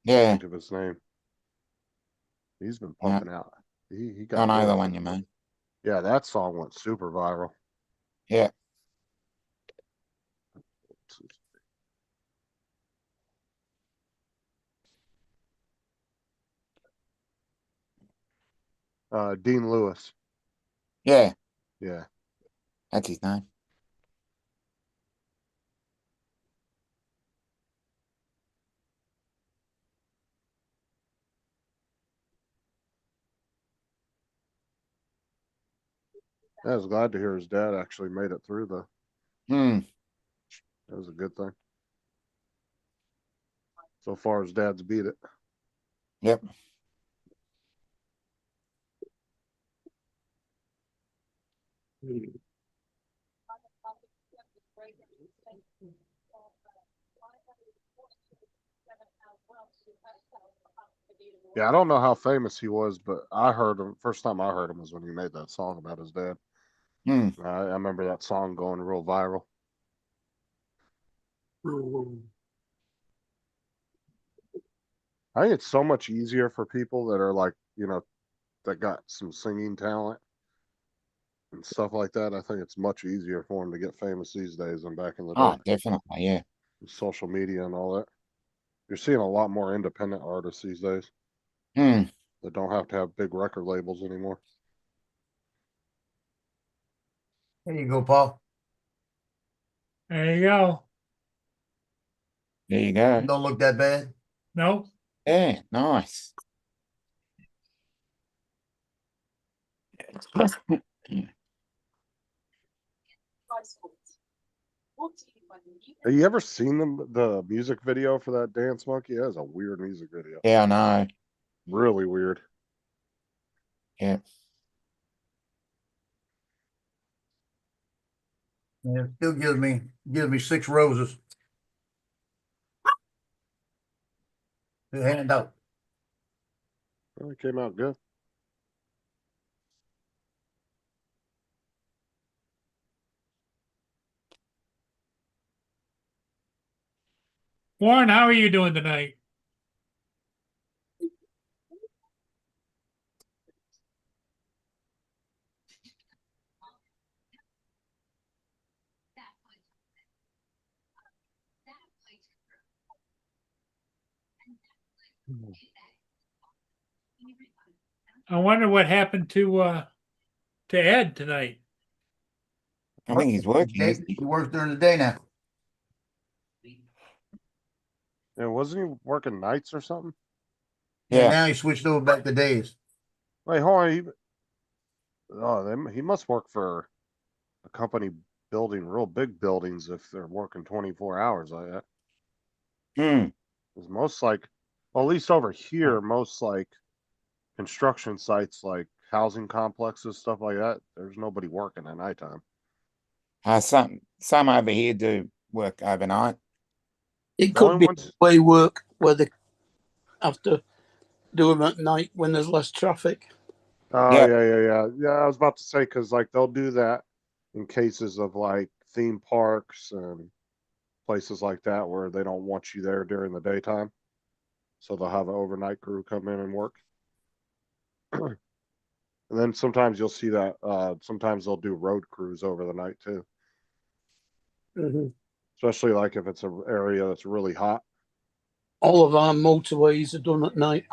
Yeah. Think of his name. He's been Yeah. pumping out. He I got know really the one you famous. mean. Yeah, that song went super viral. Yeah. Dean Lewis. Yeah. Yeah. That's his name. I was glad to hear his dad actually made it through though. Hmm. That was a good thing. So far his dad's beat it. Yep. Yeah, I don't know how famous he was, but I heard him first time I heard him was when he made that song about his dad. Hmm. I remember that song going real viral. I think it's so much easier for people that are like, that got some singing talent and stuff like that. I think it's much easier for them to get famous these days than back in the Oh, day. definitely. Yeah. Social media and all that. You're seeing a lot more independent artists these days Hmm. that don't have to have big record labels anymore. there you go, Paul. There you go. There you go. Don't look that bad. Nope. Yeah. Nice. Have you ever seen the music video for that Dance Monkey? That is a weird music video. Yeah, I know. Really weird. Yeah. Yeah, it still gives me 6 roses to hand out. Well, it came out good. Warren, how are you doing tonight? I wonder what happened to Ed tonight. I think he's working. Isn't He works during the day now. Yeah, wasn't he working nights or something? Yeah. Yeah. Now he switched over back to days. Wait, hold on. He must work for a company building real big buildings if they're working 24 hours like that. Hmm. Because most like, well, at least over here, most like construction sites, like housing complexes, stuff like that, there's nobody working at nighttime. Some over here do work overnight. It The could only be ones, way work where they have to do them at night when there's less traffic. oh Yep. yeah. I was about to say because like they'll do that in cases of like theme parks and places like that where they don't want you there during the daytime, so they'll have an overnight crew come in and work. And then sometimes you'll see that sometimes they'll do road crews over the night too, especially like if it's an area that's really hot. All of our motorways are done at night.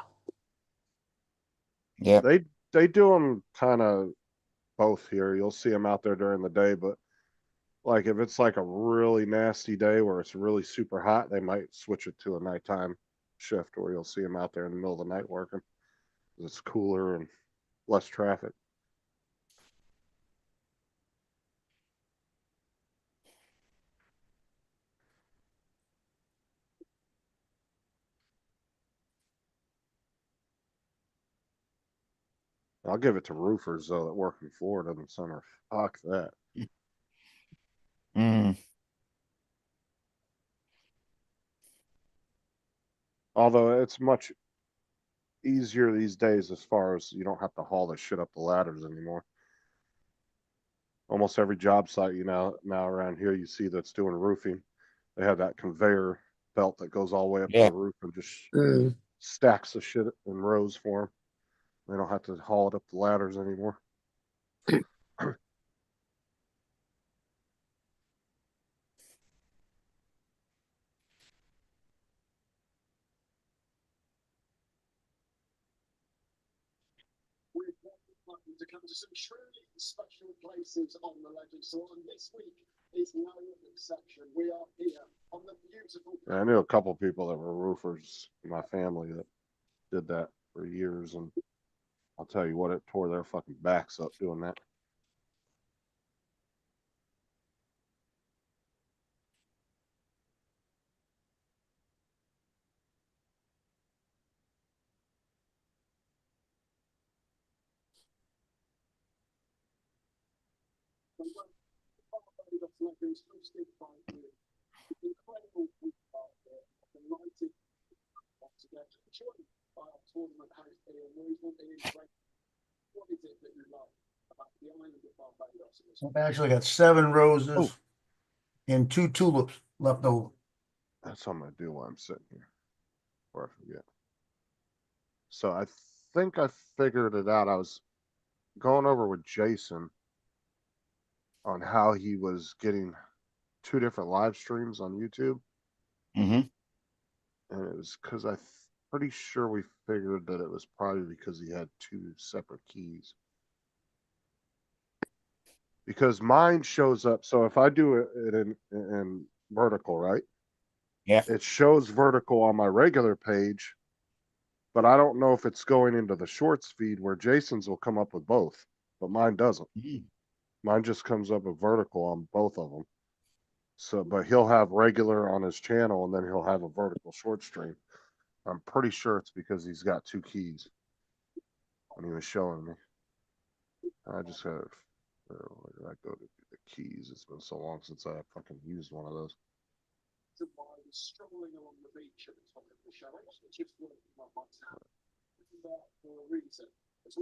Yep. They do them kind of both here. You'll see them out there during the day, but like if it's like a really nasty day where it's really super hot, they might switch it to a nighttime shift where you'll see them out there in the middle of the night working. It's cooler and less traffic. I'll give it to roofers though that work in Florida in the summer. Fuck that. Mm. Although it's much easier these days as far as you don't have to haul this shit up the ladders anymore. Almost every job site now around here you see that's doing roofing, they have that conveyor belt that goes all the way up to Yeah. the roof and just stacks the shit in rows for them. They don't have to haul it up the ladders anymore. To come to some truly special places on the Legend Store, and this week is no exception. We are here on the beautiful. I knew a couple people that were roofers in my family that did that for years, and I'll tell you what, it tore their fucking backs up doing that. Incredible week out there, delighted once again, joined by our tournament host Ian Movement. What is it that you love about the island of Barbados? I've actually got 7 roses and 2 tulips left over. That's what I'm gonna do while I'm sitting here, before I forget. So I think I figured it out. I was going over with Jason on how he was getting 2 different live streams on YouTube. Mm-hmm. And it was because I'm pretty sure we figured that it was probably because he had 2 separate keys. Because mine shows up. So if I do it in vertical, right? Yeah. It shows vertical on my regular page, but I don't know if it's going into the shorts feed where Jason's will come up with both, but mine doesn't. Mm. Mine just comes up with vertical on both of them. So, but he'll have regular on his channel and then he'll have a vertical short stream. I'm pretty sure it's because he's got 2 keys when he was showing me. I just have, where did I go to the keys? It's been so long since I fucking used one of those. Strolling along the beach at the top of the show. I wasn't just working on my town. For a reason.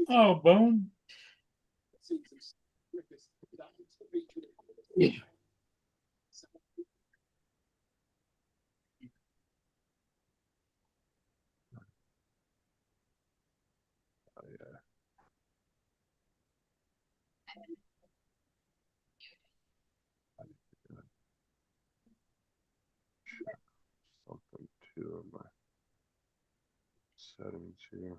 Oh, Boone. Yeah. Oh, yeah. Something too of my settings here.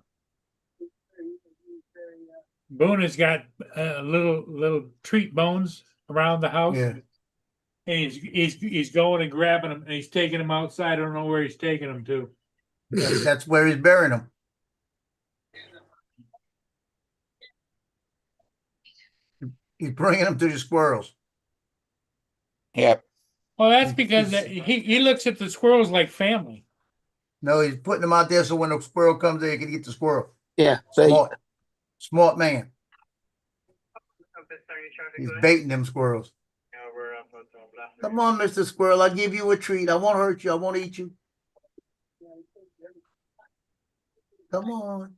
Boone has got little treat bones around the house. Yeah. And he's going and grabbing them and he's taking them outside. I don't know where he's taking them to. That's where he's burying them. He's bringing them to the squirrels. Yep. Well, that's because he looks at the squirrels like family. No, he's putting them out there so when the squirrel comes there, he can get the squirrel. Yeah, bait. Smart man. He's baiting them squirrels. Come on, Mr. Squirrel. I'll give you a treat. I won't hurt you. I won't eat you. Come on.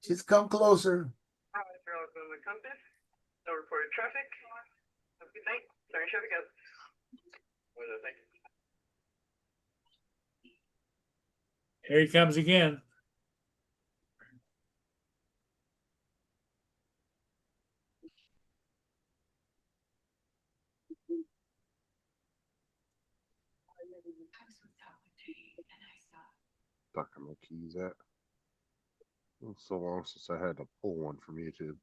Just come closer. No reported traffic. Have a good night. Sorry, traffic out. Here he comes again. Stuck on my keys at. It's so long since I had to pull one from YouTube.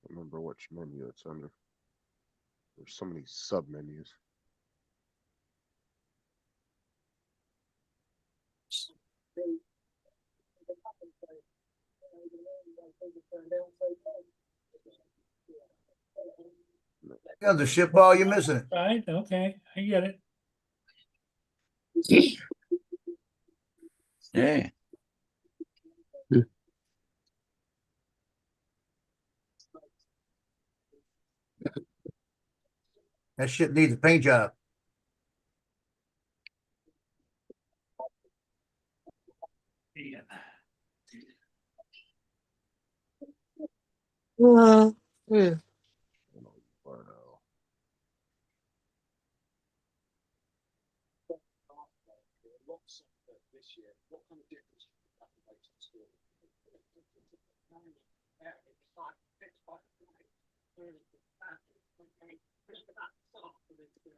I don't remember which menu it's under. There's so many sub menus. You got the shit ball, you're missing it. Right, okay, I get it. Yeah. That shit needs a paint job. Yeah.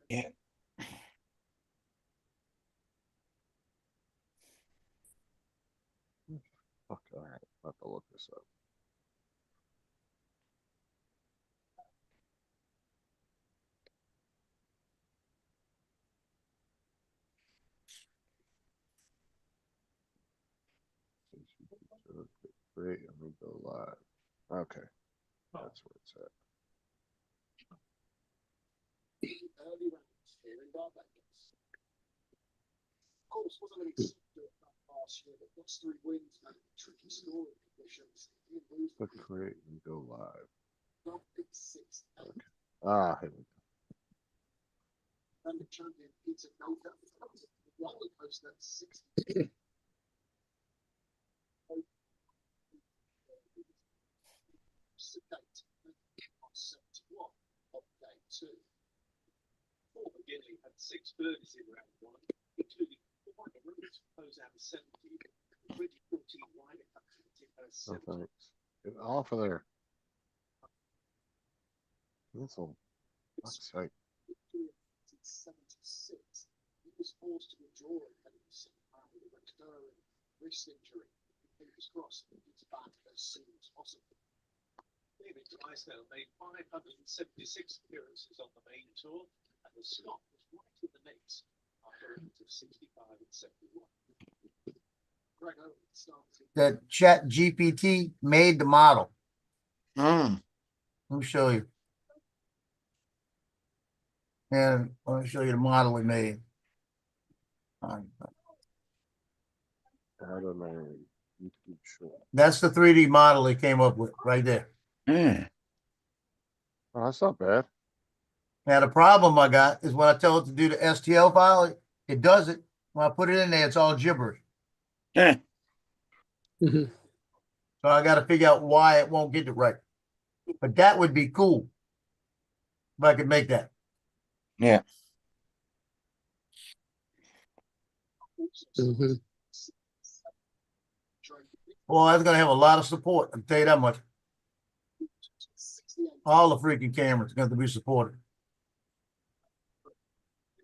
Yeah. Fuck, all right. I'll have to look this up. Great, let me go live. Okay, that's where it's at. Early rounds here in Barbados. Of course, wasn't really last year, but that's 3 wins and tricky scoring conditions. Click create and go live. Not big 6. Okay. Ah, here we go. And the champion Peter Noga. Roller coaster 60. Sedate on 71 on day 2. Paul McGinley had 6 birdies in round 1, including 4 in a row to close out 70. 2014 Ryder Cup in her Oh, 7th. thanks. Get off of there. Cancel. Fuck's sake. 76. He was forced to withdraw ahead of the semi-final with a recurring wrist injury. Fingers crossed that he's back as soon as possible. David Drysdale made 576 appearances on the main tour, and the Scot was right in the mix after a hit of 65 and 71. Greg Owen started. That Chat GPT made the model. Mm. Let me show you. And let me show you the model we made. I don't know. YouTube short. That's the 3D model they came up with right there. Mm. Oh, that's not bad. Now the problem I got is when I tell it to do the STL file, it does it. When I put it in there, it's all gibberish. Yeah. So I got to figure out why it won't get it right. But that would be cool if I could make that. Yeah. Well, that's gonna have a lot of support. I'll tell you that much. All the freaking cameras got to be supported.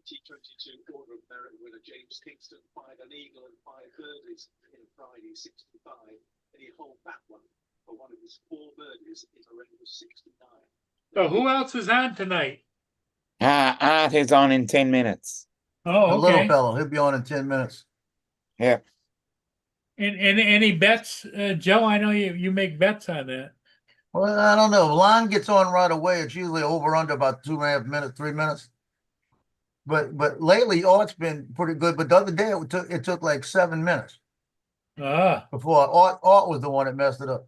2022 Order of Merit winner James Kingston fired an eagle and 5 birdies in Friday 65, and he holed that one for one of his 4 birdies in a round of 69. So who else is on tonight? Art is on in 10 minutes. Oh, The little okay. fellow, he'll be on in 10 minutes. Yeah. And any bets, Joe? I know you make bets on that. Well, I don't know. If line gets on right away, it's usually over under about 2.5 minutes, 3 minutes. But lately, Art's been pretty good. But the other day, it took like 7 minutes Ah, before Art was the one that messed it up.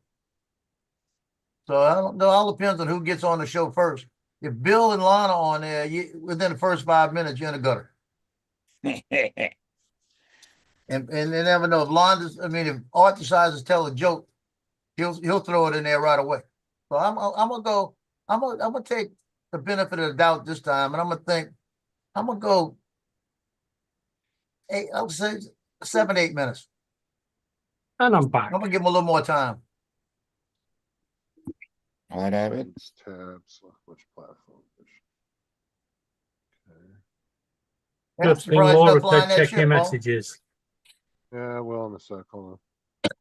So I don't know. All depends on who gets on the show first. If Bill and Lana on there, within the first 5 minutes, you're in the gutter. And they never know if if Art decides to tell a joke, he'll throw it in there right away. So I'm gonna take the benefit of the doubt this time, and I'm gonna go I would say 7, 8 minutes. And I'm back. I'm gonna give him a little more time. Right, David. Settings tab, select which platform. Okay. And I'm Just think surprised Laura enough flying said that check ship, your Paul. messages. Yeah, well, in a sec. Hold on.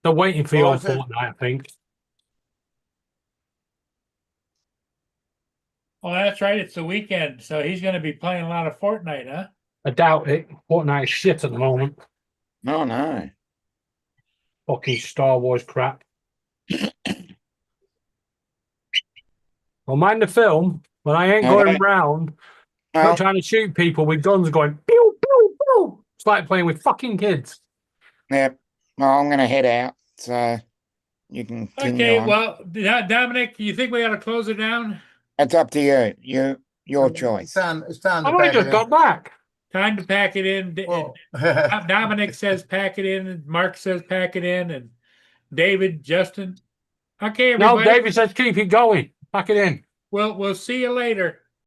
They're waiting for you Laura on said- Fortnite, I think. oh, that's right. It's the weekend, so he's going to be playing a lot of Fortnite, huh? I doubt it. Fortnite is shit at the moment. No, no. Fucking Star Wars crap. Well, mind the film, when I ain't going Okay. round, Well, not trying to shoot people with guns going pew, pew, pew. It's like playing with fucking kids. yeah. Well, I'm gonna head out, so you can continue Okay, on. well, Dominic, you think we ought to close it down? It's up to you. Your It's choice. time to I've only pack just it got back. Time to pack it in. in. Well, Dominic says pack it in, and Mark says pack it in, and David, Justin. Okay, No, everybody. David says keep it going. Pack it in. We'll see you later.